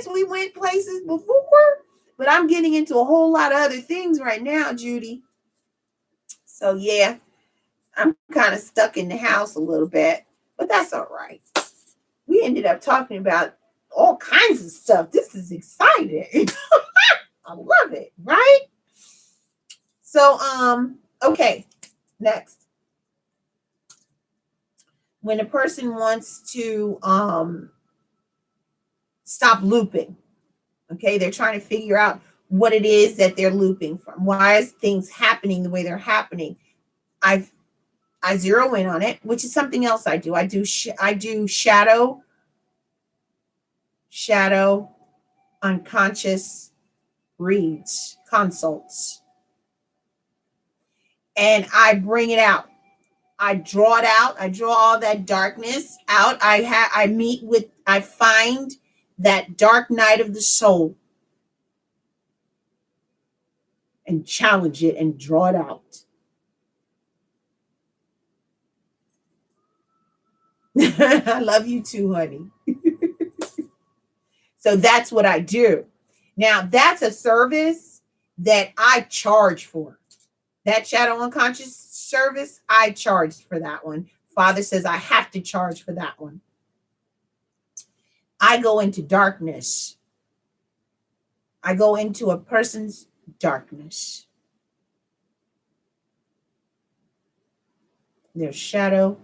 definitely went places before, but I'm getting into a whole lot of other things right now, Judy. So yeah, I'm kind of stuck in the house a little bit, but that's all right. We ended up talking about all kinds of stuff. This is exciting. I love it, right? So, okay, next. When a person wants to stop looping, okay, they're trying to figure out what it is that they're looping from. Why is things happening the way they're happening? I zero in on it, which is something else I do. I do shadow unconscious reads, consults, and I bring it out. I draw it out. I draw all that darkness out. I find that dark night of the soul and challenge it and draw it out. I love you too, honey. So that's what I do. Now, that's a service that I charge for. That shadow unconscious service, I charged for that one. Father says I have to charge for that one. I go into darkness. I go into a person's darkness. Their shadow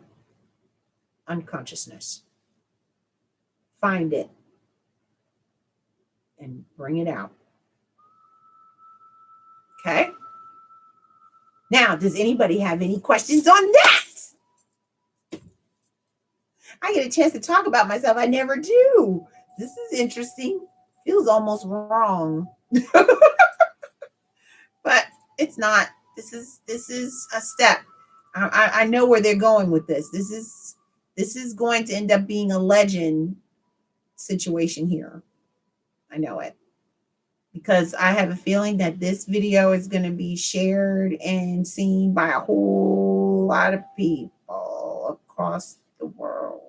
unconsciousness. Find it and bring it out. Okay? Now, does anybody have any questions on that? I get a chance to talk about myself. I never do. This is interesting. Feels almost wrong. But it's not. This is a step. I know where they're going with this. This is going to end up being a legend situation here. I know it. Because I have a feeling that this video is going to be shared and seen by a whole lot of people across the world.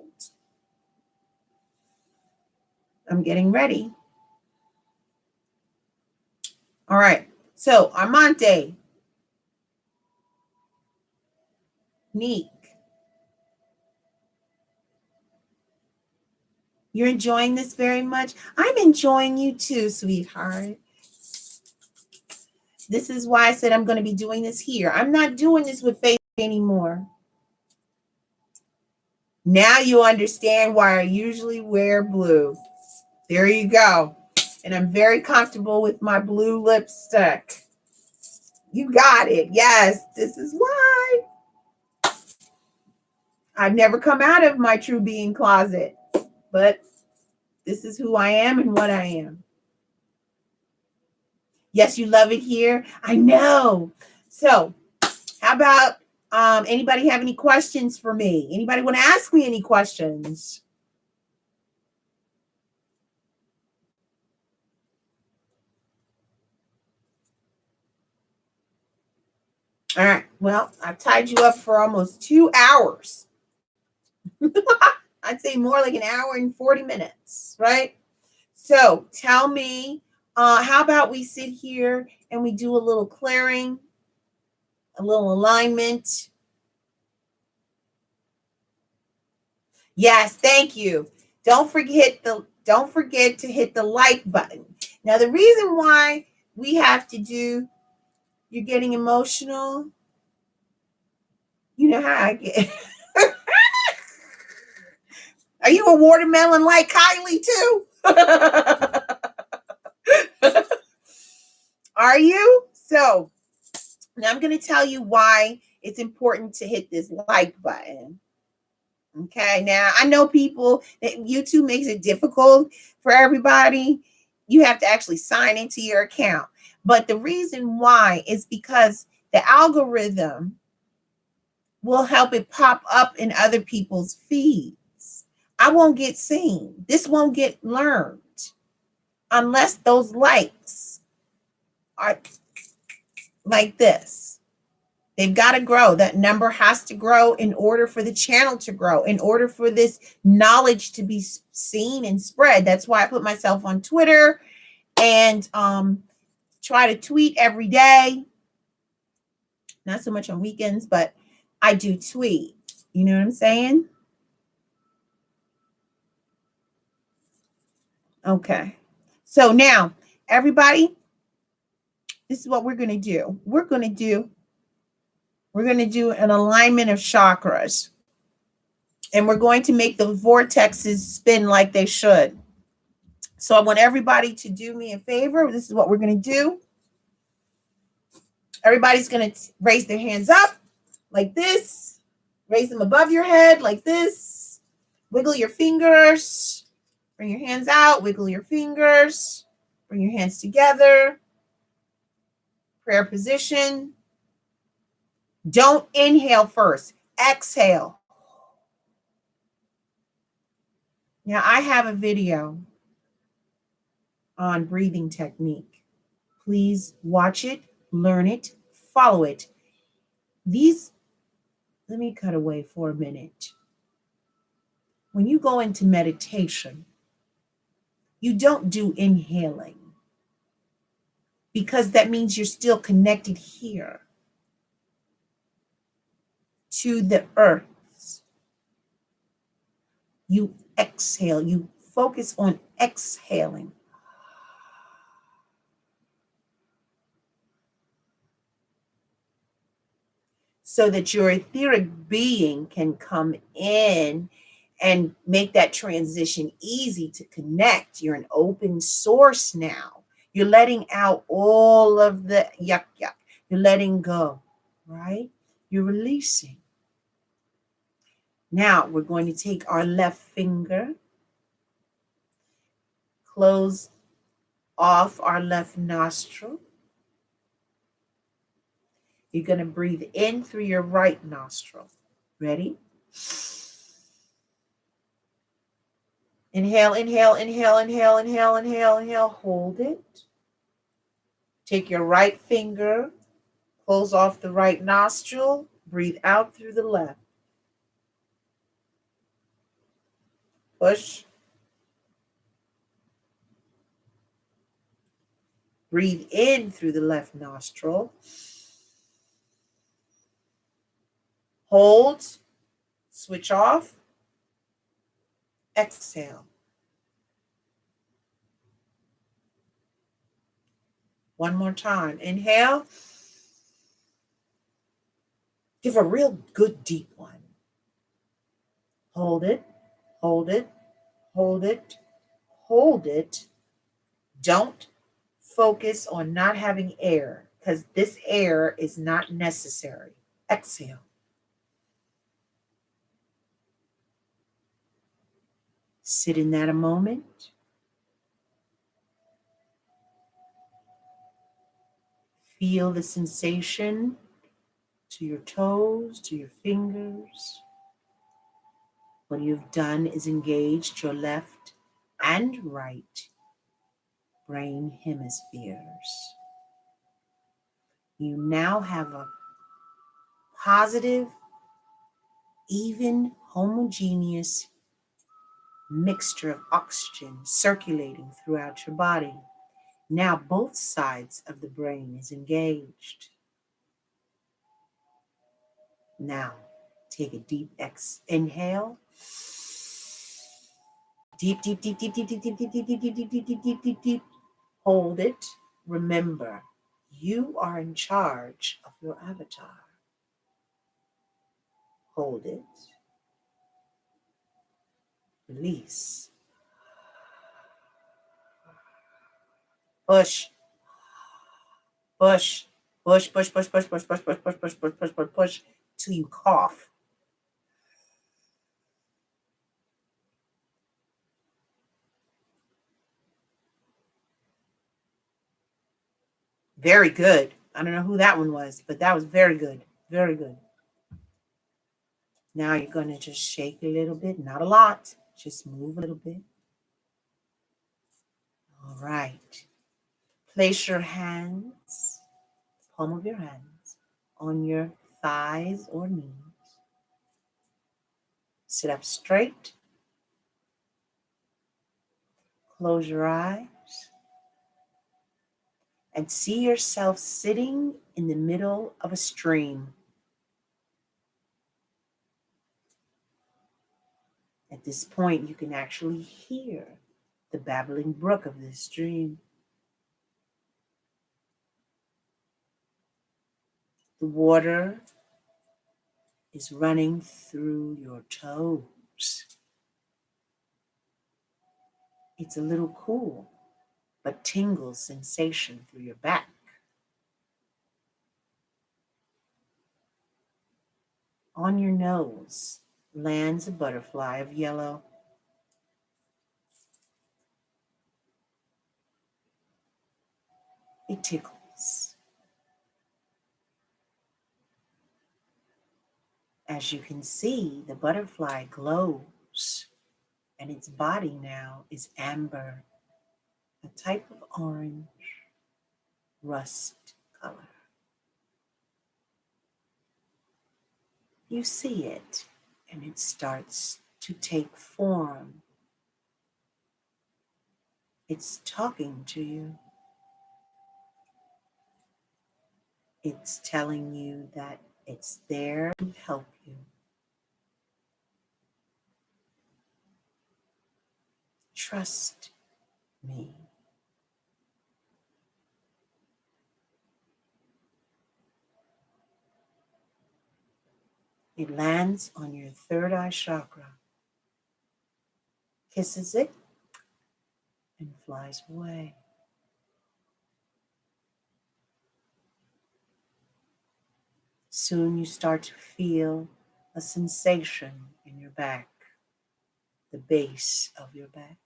I'm getting ready. All right. So, Armante. Neek. You're enjoying this very much? I'm enjoying you too, sweetheart. This is why I said I'm going to be doing this here. I'm not doing this with Facebook anymore. Now you understand why I usually wear blue. There you go. And I'm very comfortable with my blue lipstick. You got it. Yes, this is why. I've never come out of my true being closet, but this is who I am and what I am. Yes, you love it here. I know. So how about anybody have any questions for me? Anybody want to ask me any questions? All right. Well, I've tied you up for almost 2 hours. I'd say more like an hour and 40 minutes, right? So tell me, how about we sit here and we do a little clearing, a little alignment. Yes, thank you. Don't forget to hit the like button. Now, the reason why we have to do, you're getting emotional. You know how I get. Are you a watermelon like Kylie too? Are you? So now I'm going to tell you why it's important to hit this like button. Okay, now I know people that YouTube makes it difficult for everybody. You have to actually sign into your account. But the reason why is because the algorithm will help it pop up in other people's feeds. I won't get seen. This won't get learned unless those likes are like this. They've got to grow. That number has to grow in order for the channel to grow, in order for this knowledge to be seen and spread. That's why I put myself on Twitter and try to tweet every day. Not so much on weekends, but I do tweet. You know what I'm saying? Okay. So now, everybody, this is what we're going to do. We're going to do an alignment of chakras. And we're going to make the vortexes spin like they should. So I want everybody to do me a favor. This is what we're going to do. Everybody's going to raise their hands up like this. Raise them above your head like this. Wiggle your fingers. Bring your hands out. Wiggle your fingers. Bring your hands together. Prayer position. Don't inhale first. Exhale. Now, I have a video on breathing technique. Please watch it, learn it, follow it. Let me cut away for a minute. When you go into meditation, you don't do inhaling because that means you're still connected here to the earth. You exhale, you focus on exhaling. So that your etheric being can come in and make that transition easy to connect. You're an open source now. You're letting out all of the yuck. You're letting go, right? You're releasing. Now we're going to take our left finger, close off our left nostril. You're going to breathe in through your right nostril. Ready? Inhale, inhale, inhale, inhale, inhale, inhale, inhale. Hold it. Take your right finger, close off the right nostril. Breathe out through the left. Push. Breathe in through the left nostril. Hold. Switch off. Exhale. One more time. Inhale. Give a real good deep one. Hold it. Hold it. Hold it. Hold it. Don't focus on not having air because this air is not necessary. Exhale. Sit in that a moment. Feel the sensation to your toes, to your fingers. What you've done is engaged your left and right brain hemispheres. You now have a positive, even, homogeneous mixture of oxygen circulating throughout your body. Now both sides of the brain is engaged. Now take a deep inhale. Deep, deep, deep, deep, deep, deep, deep, deep, deep, deep, deep, deep, deep, deep, deep, deep. Hold it. Remember, you are in charge of your avatar. Hold it. Release. Push. Push. Push, push, push, push, push, push, push, push, push, push, push, push, push, till you cough. Very good. I don't know who that one was, but that was very good. Very good. Now you're going to just shake a little bit, not a lot, just move a little bit. All right. Place your hands, palm of your hands, on your thighs or knees. Sit up straight. Close your eyes. And see yourself sitting in the middle of a stream. At this point, you can actually hear the babbling brook of this stream. The water is running through your toes. It's a little cool, but tingles sensation through your back. On your nose lands a butterfly of yellow. It tickles. As you can see, the butterfly glows, and its body now is amber, a type of orange rust color. You see it, and it starts to take form. It's talking to you. It's telling you that it's there to help you. Trust me. It lands on your third eye chakra, kisses it, and flies away. Soon you start to feel a sensation in your back, the base of your back.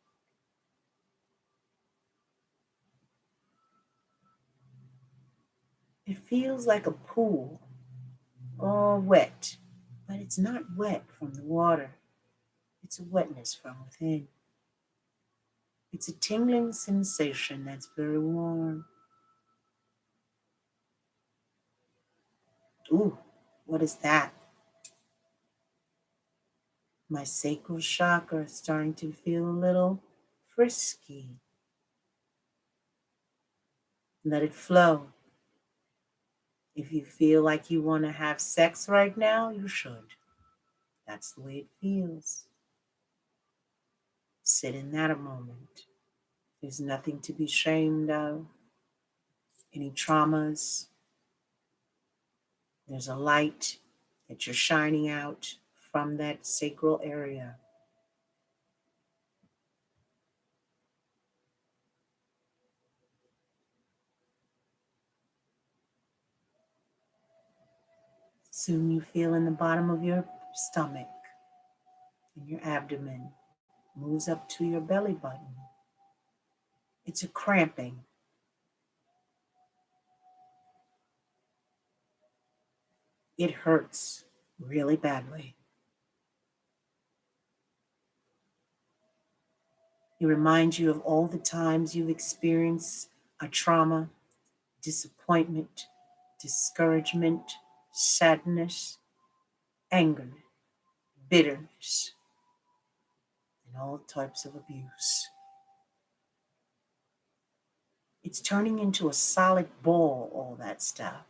It feels like a pool, all wet, but it's not wet from the water. It's a wetness from within. It's a tingling sensation that's very warm. Ooh, what is that? My sacral chakra is starting to feel a little frisky. Let it flow. If you feel like you want to have sex right now, you should. That's the way it feels. Sit in that a moment. There's nothing to be ashamed of. Any traumas. There's a light that you're shining out from that sacral area. Soon you feel in the bottom of your stomach and your abdomen moves up to your belly button. It's a cramping. It hurts really badly. It reminds you of all the times you've experienced a trauma, disappointment, discouragement, sadness, anger, bitterness, and all types of abuse. It's turning into a solid ball, all that stuff.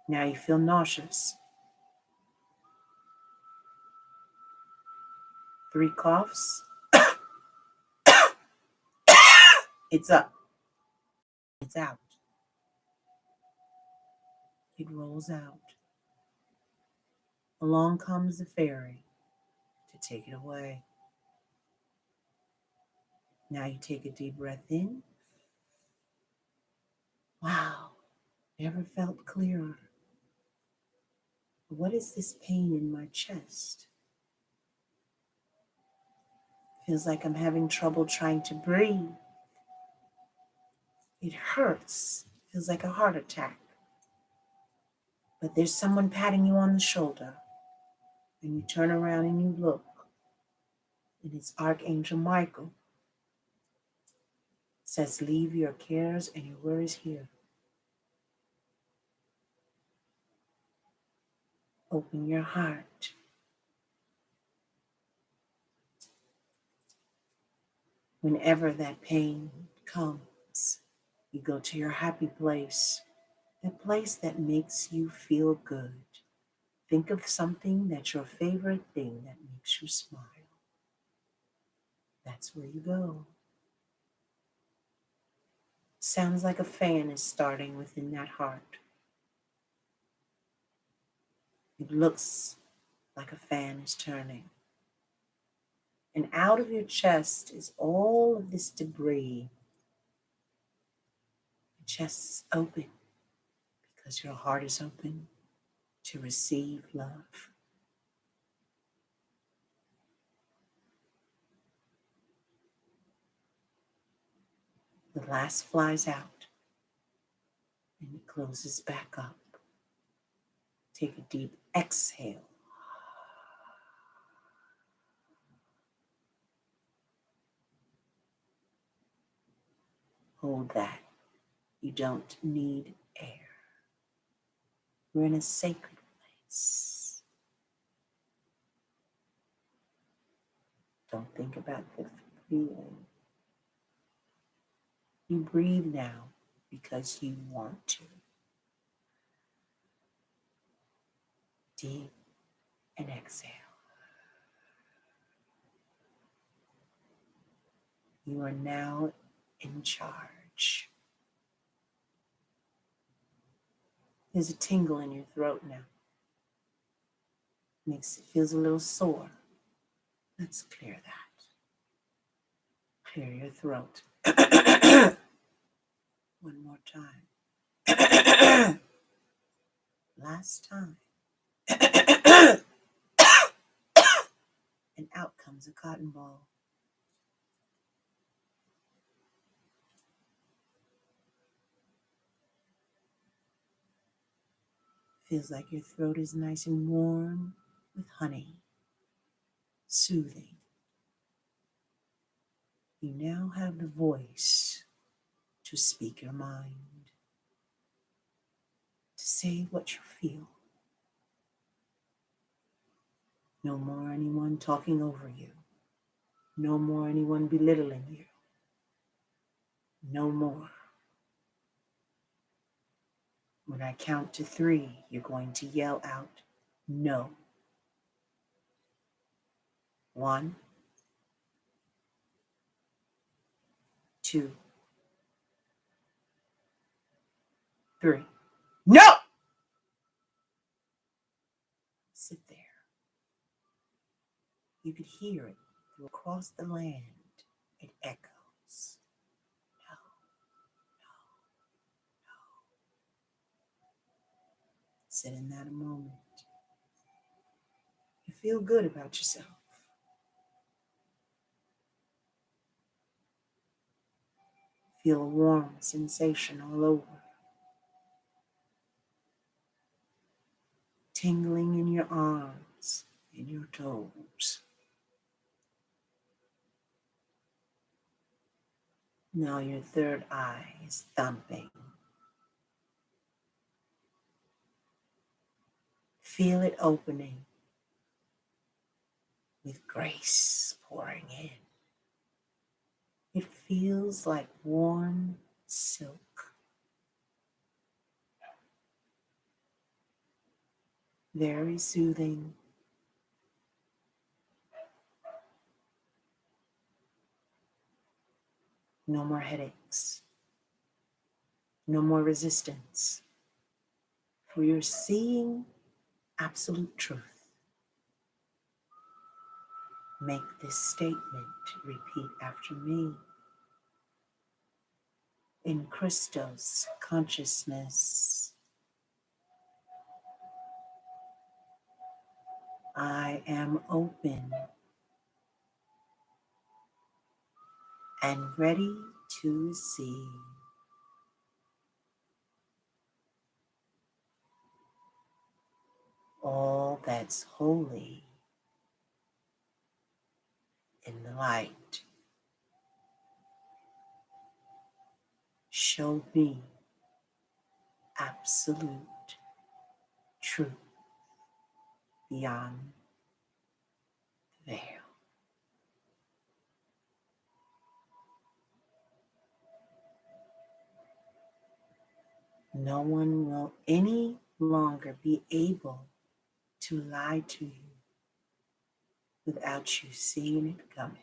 Now you feel nauseous. 3 coughs. It's up. It's out. It rolls out. Along comes the fairy to take it away. Now you take a deep breath in. Wow, never felt clearer. What is this pain in my chest? Feels like I'm having trouble trying to breathe. It hurts. Feels like a heart attack. But there's someone patting you on the shoulder. And you turn around and you look. And it's Archangel Michael. says, leave your cares and your worries here. Open your heart. Whenever that pain comes, you go to your happy place, that place that makes you feel good. Think of something that's your favorite thing that makes you smile. That's where you go. Sounds like a fan is starting within that heart. It looks like a fan is turning. And out of your chest is all of this debris. Your chest is open because your heart is open to receive love. The last flies out and it closes back up. Take a deep exhale. Hold that. You don't need air. We're in a sacred place. Don't think about the feeling. You breathe now because you want to. Deep and exhale. You are now in charge. There's a tingle in your throat now. Feels a little sore. Let's clear that. Clear your throat. One more time. Last time. And out comes a cotton ball. Feels like your throat is nice and warm with honey. Soothing. You now have the voice to speak your mind, to say what you feel. No more anyone talking over you. No more anyone belittling you. No more. When I count to 3, you're going to yell out, no. 1, 2, 3. No! Sit there. You could hear it across the land. It echoes. No, no, no. Sit in that a moment. You feel good about yourself. Feel a warm sensation all over. Tingling in your arms and your toes. Now your third eye is thumping. Feel it opening with grace pouring in. It feels like warm silk. Very soothing. No more headaches. No more resistance. For you're seeing absolute truth. Make this statement. Repeat after me. In Christos consciousness, I am open and ready to receive all that's holy in the light. show me absolute truth beyond the veil. No one will any longer be able to lie to you without you seeing it coming.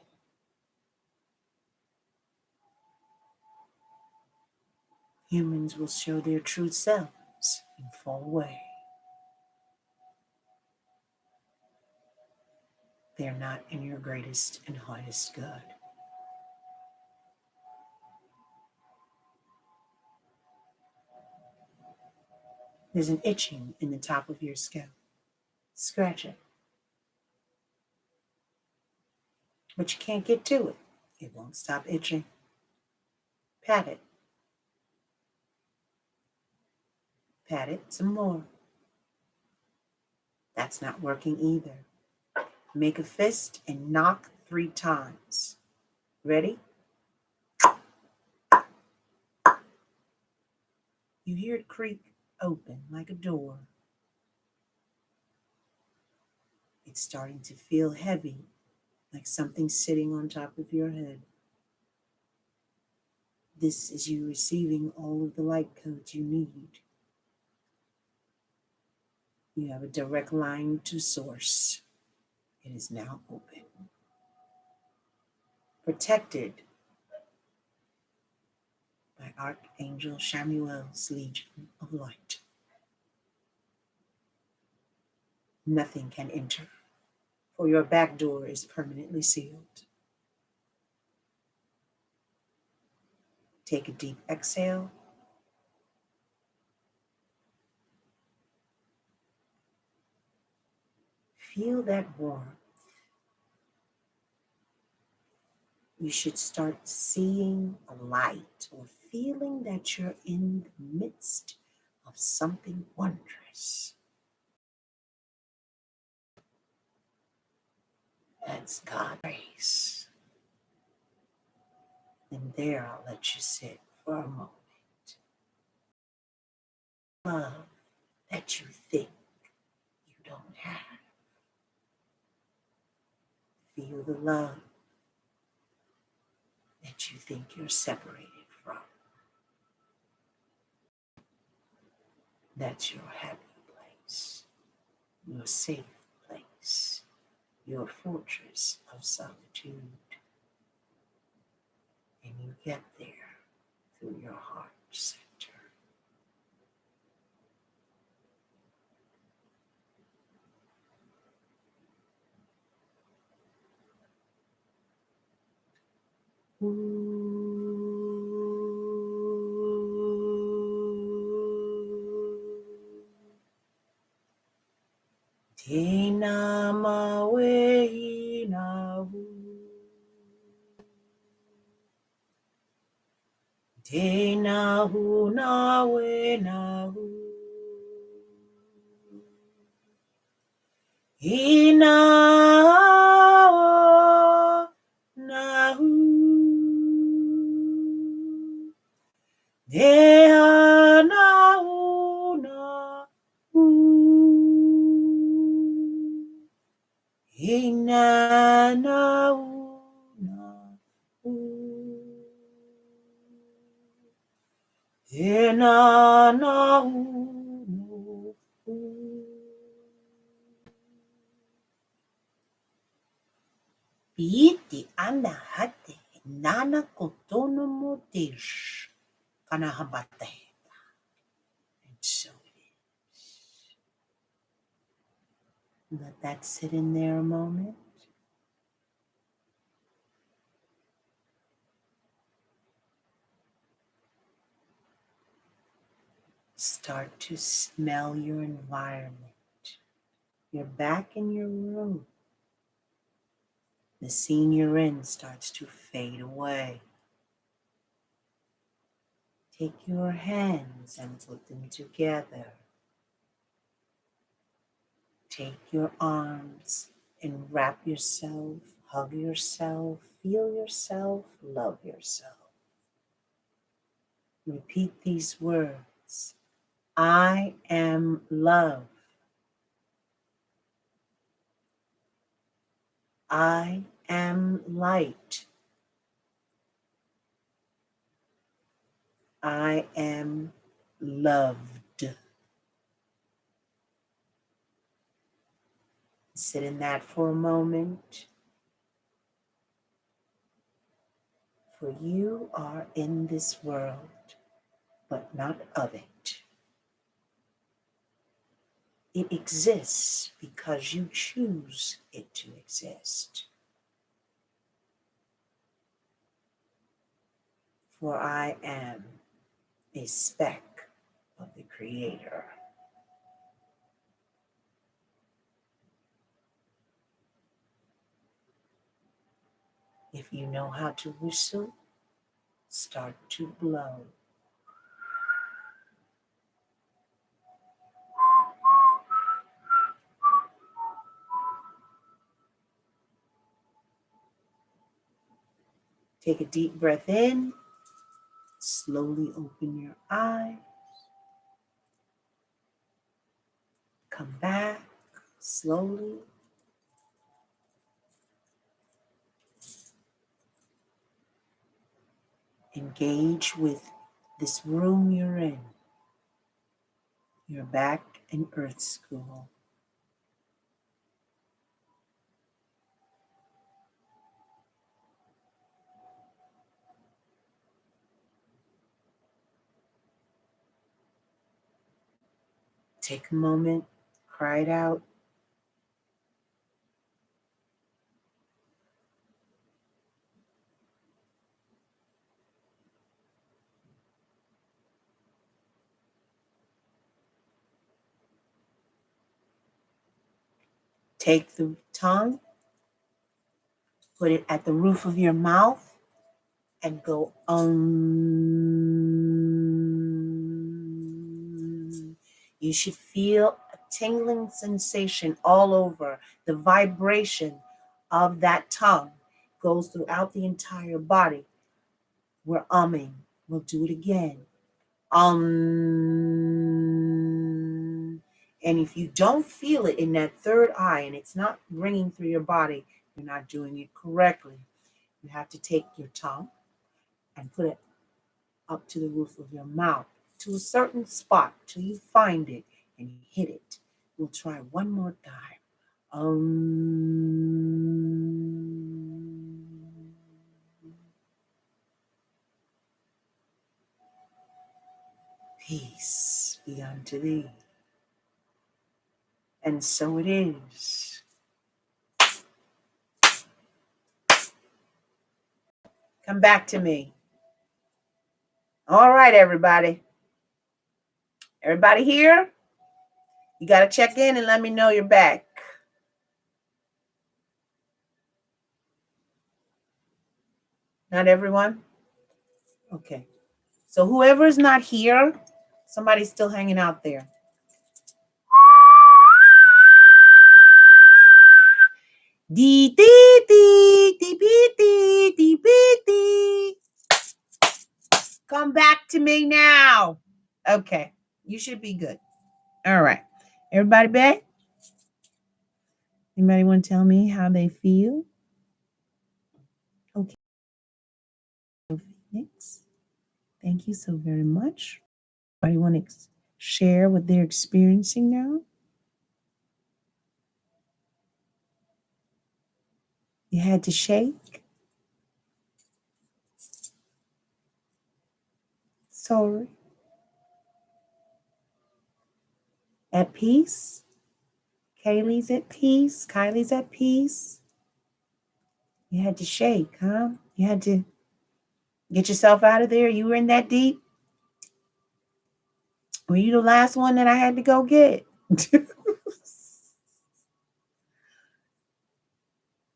Humans will show their true selves in full way. They're not in your greatest and highest good. There's an itching in the top of your scalp. Scratch it. But you can't get to it. It won't stop itching. Pat it. Pat it some more. That's not working either. Make a fist and knock 3 times. Ready? You hear it creak open like a door. It's starting to feel heavy, like something sitting on top of your head. This is you receiving all of the light codes you need. You have a direct line to source. It is now open. Protected by Archangel Chamuel's Legion of Light. Nothing can enter, for your back door is permanently sealed. Take a deep exhale. Feel that warmth. You should start seeing a light or feeling that you're in the midst of something wondrous. That's God's grace. And there I'll let you sit for a moment. Love that you think you don't have. Feel the love that you think you're separated from. That's your happy place, your safe place, your fortress of solitude. And you get there through your heart center. Tina mawe inahu. Tenahu nawe nahu. Inawa nahu. Dea nahu nahu. Ina nahu nahu. Ina nahu. Piiti ana hate nana kotono motish kana habate. And so it is. Let that sit in there a moment. Start to smell your environment. You're back in your room. The scene you're in starts to fade away. Take your hands and put them together. Take your arms and wrap yourself, hug yourself, feel yourself, love yourself. Repeat these words. I am love. I am light. I am loved. Sit in that for a moment. For you are in this world, but not of it. It exists because you choose it to exist. For I am a speck of the Creator. If you know how to whistle, start to blow. Take a deep breath in. Slowly open your eyes. Come back slowly. Engage with this room you're in. You're back in Earth School. Take a moment, cry it out. Take the tongue, put it at the roof of your mouth, and go You should feel a tingling sensation all over. The vibration of that tongue goes throughout the entire body. We're umming. We'll do it again. And if you don't feel it in that third eye and it's not ringing through your body, you're not doing it correctly. You have to take your tongue and put it up to the roof of your mouth to a certain spot till you find it and you hit it. We'll try one more time. Peace be unto thee. And so it is. Come back to me. All right, everybody. Everybody here? You got to check in and let me know you're back. Not everyone? Okay. So whoever's not here, somebody's still hanging out there. Dee dee dee dee dee dee dee dee. Come back to me now. Okay. You should be good. All right. Everybody back? Anybody want to tell me how they feel? Okay. Phoenix, thank you so very much. Anybody want to share what they're experiencing now? You had to shake? Sorry. At peace? Kaylee's at peace? Kylie's at peace? You had to shake, huh? You had to get yourself out of there? You were in that deep? Were you the last one that I had to go get?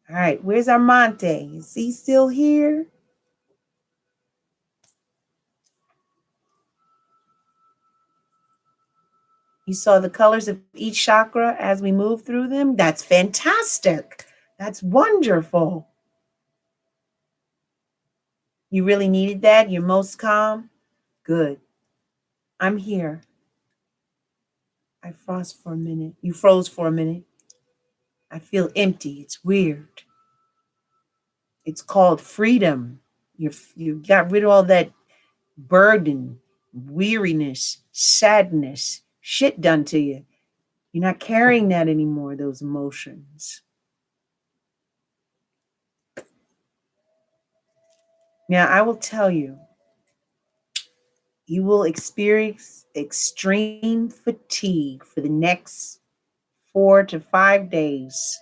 All right, where's Armante? Is he still here? You saw the colors of each chakra as we move through them? That's fantastic. That's wonderful. You really needed that? You're most calm? Good. I'm here. I froze for a minute. You froze for a minute. I feel empty. It's weird. It's called freedom. You got rid of all that burden, weariness, sadness, shit done to you. You're not carrying that anymore, those emotions. Now, I will tell you, you will experience extreme fatigue for the next 4 to 5 days.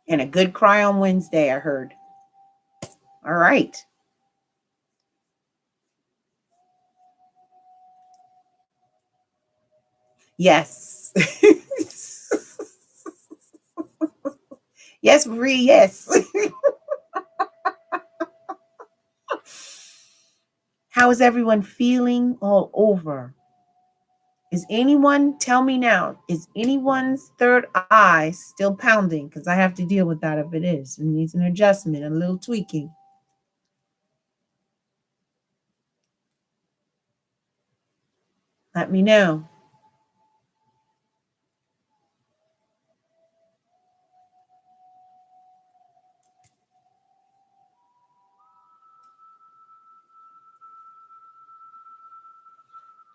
And a good cry on Wednesday, I heard. All right. Yes. Yes, Marie, yes. How is everyone feeling all over? Is anyone, tell me now, is anyone's third eye still pounding? Because I have to deal with that if it is. It needs an adjustment, a little tweaking. Let me know.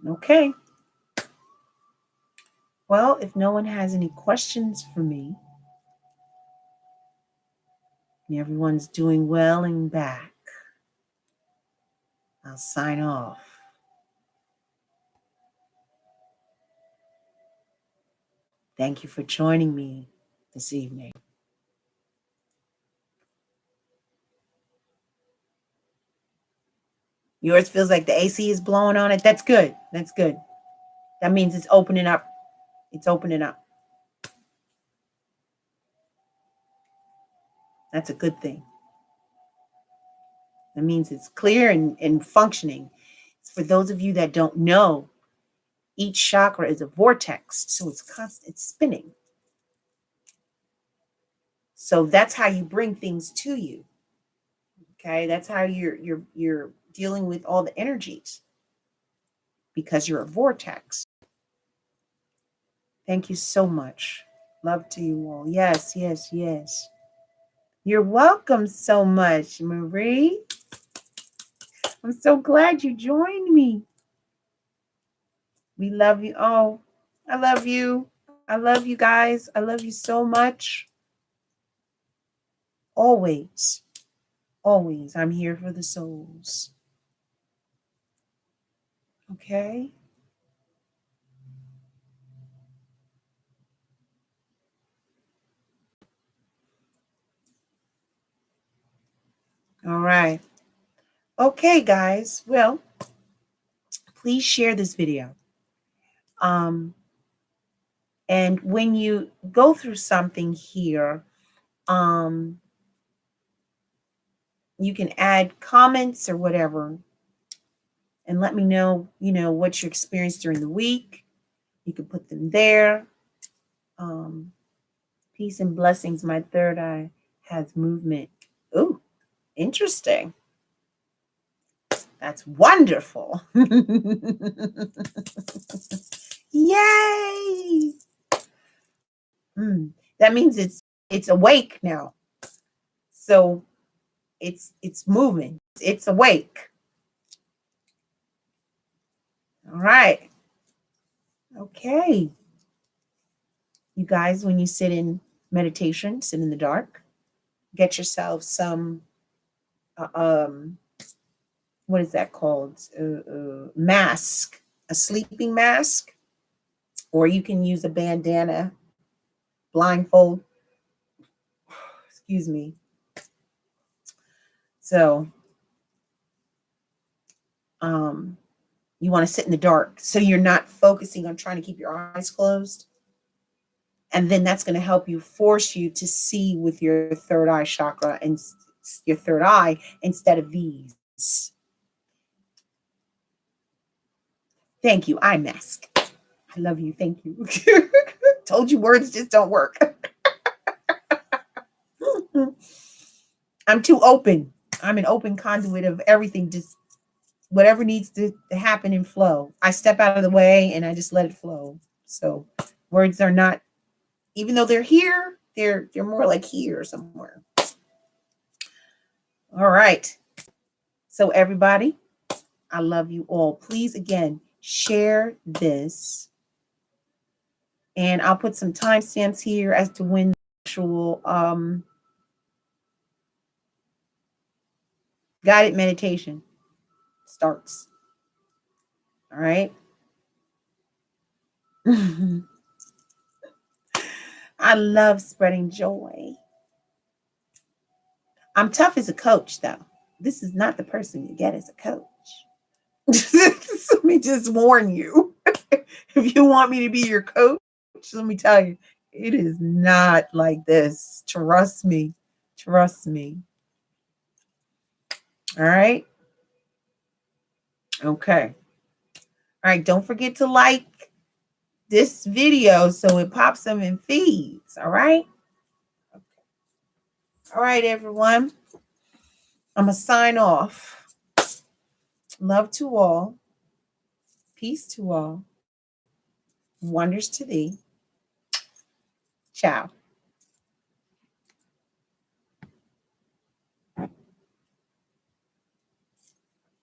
Okay. Well, if no one has any questions for me, and everyone's doing well and back, I'll sign off. Thank you for joining me this evening. Yours feels like the AC is blowing on it. That's good. That's good. That means it's opening up. It's opening up. That's a good thing. That means it's clear and functioning. For those of you that don't know, each chakra is a vortex, so it's constant, it's spinning. So that's how you bring things to you. Okay, that's how you're dealing with all the energies, because you're a vortex. Thank you so much. Love to you all. Yes, yes, yes. You're welcome so much, Marie. I'm so glad you joined me. We love you. Oh, I love you. I love you guys. I love you so much. Always, always, I'm here for the souls. Okay? All right. Okay, guys. Well, please share this video. And when you go through something here, you can add comments or whatever and let me know, what you experienced during the week. You can put them there. Peace and blessings. My third eye has movement. Ooh, interesting. That's wonderful. Yay! That means it's awake now. So it's moving. It's awake. All right. Okay. You guys, when you sit in meditation, sit in the dark, get yourself some what is that called? Mask, a sleeping mask, or you can use a bandana, blindfold. Excuse me. So, you want to sit in the dark so you're not focusing on trying to keep your eyes closed. And then that's going to help you, force you to see with your third eye chakra and your third eye instead of these. Thank you, eye mask. I love you. Thank you. Told you words just don't work. I'm too open. I'm an open conduit of everything, just whatever needs to happen and flow. I step out of the way and I just let it flow. So words are not, even though they're here, they're more like here somewhere. All right. So everybody, I love you all. Please, again, share this. And I'll put some timestamps here as to when the actual guided meditation starts. All right. I love spreading joy. I'm tough as a coach, though. This is not the person you get as a coach. Let me just warn you. If you want me to be your coach, let me tell you, it is not like this. Trust me. Trust me. All right. Okay. All right. Don't forget to like this video so it pops them in feeds. All right. Okay. All right, everyone. I'm going to sign off. Love to all. Peace to all. Wonders to thee. Ciao.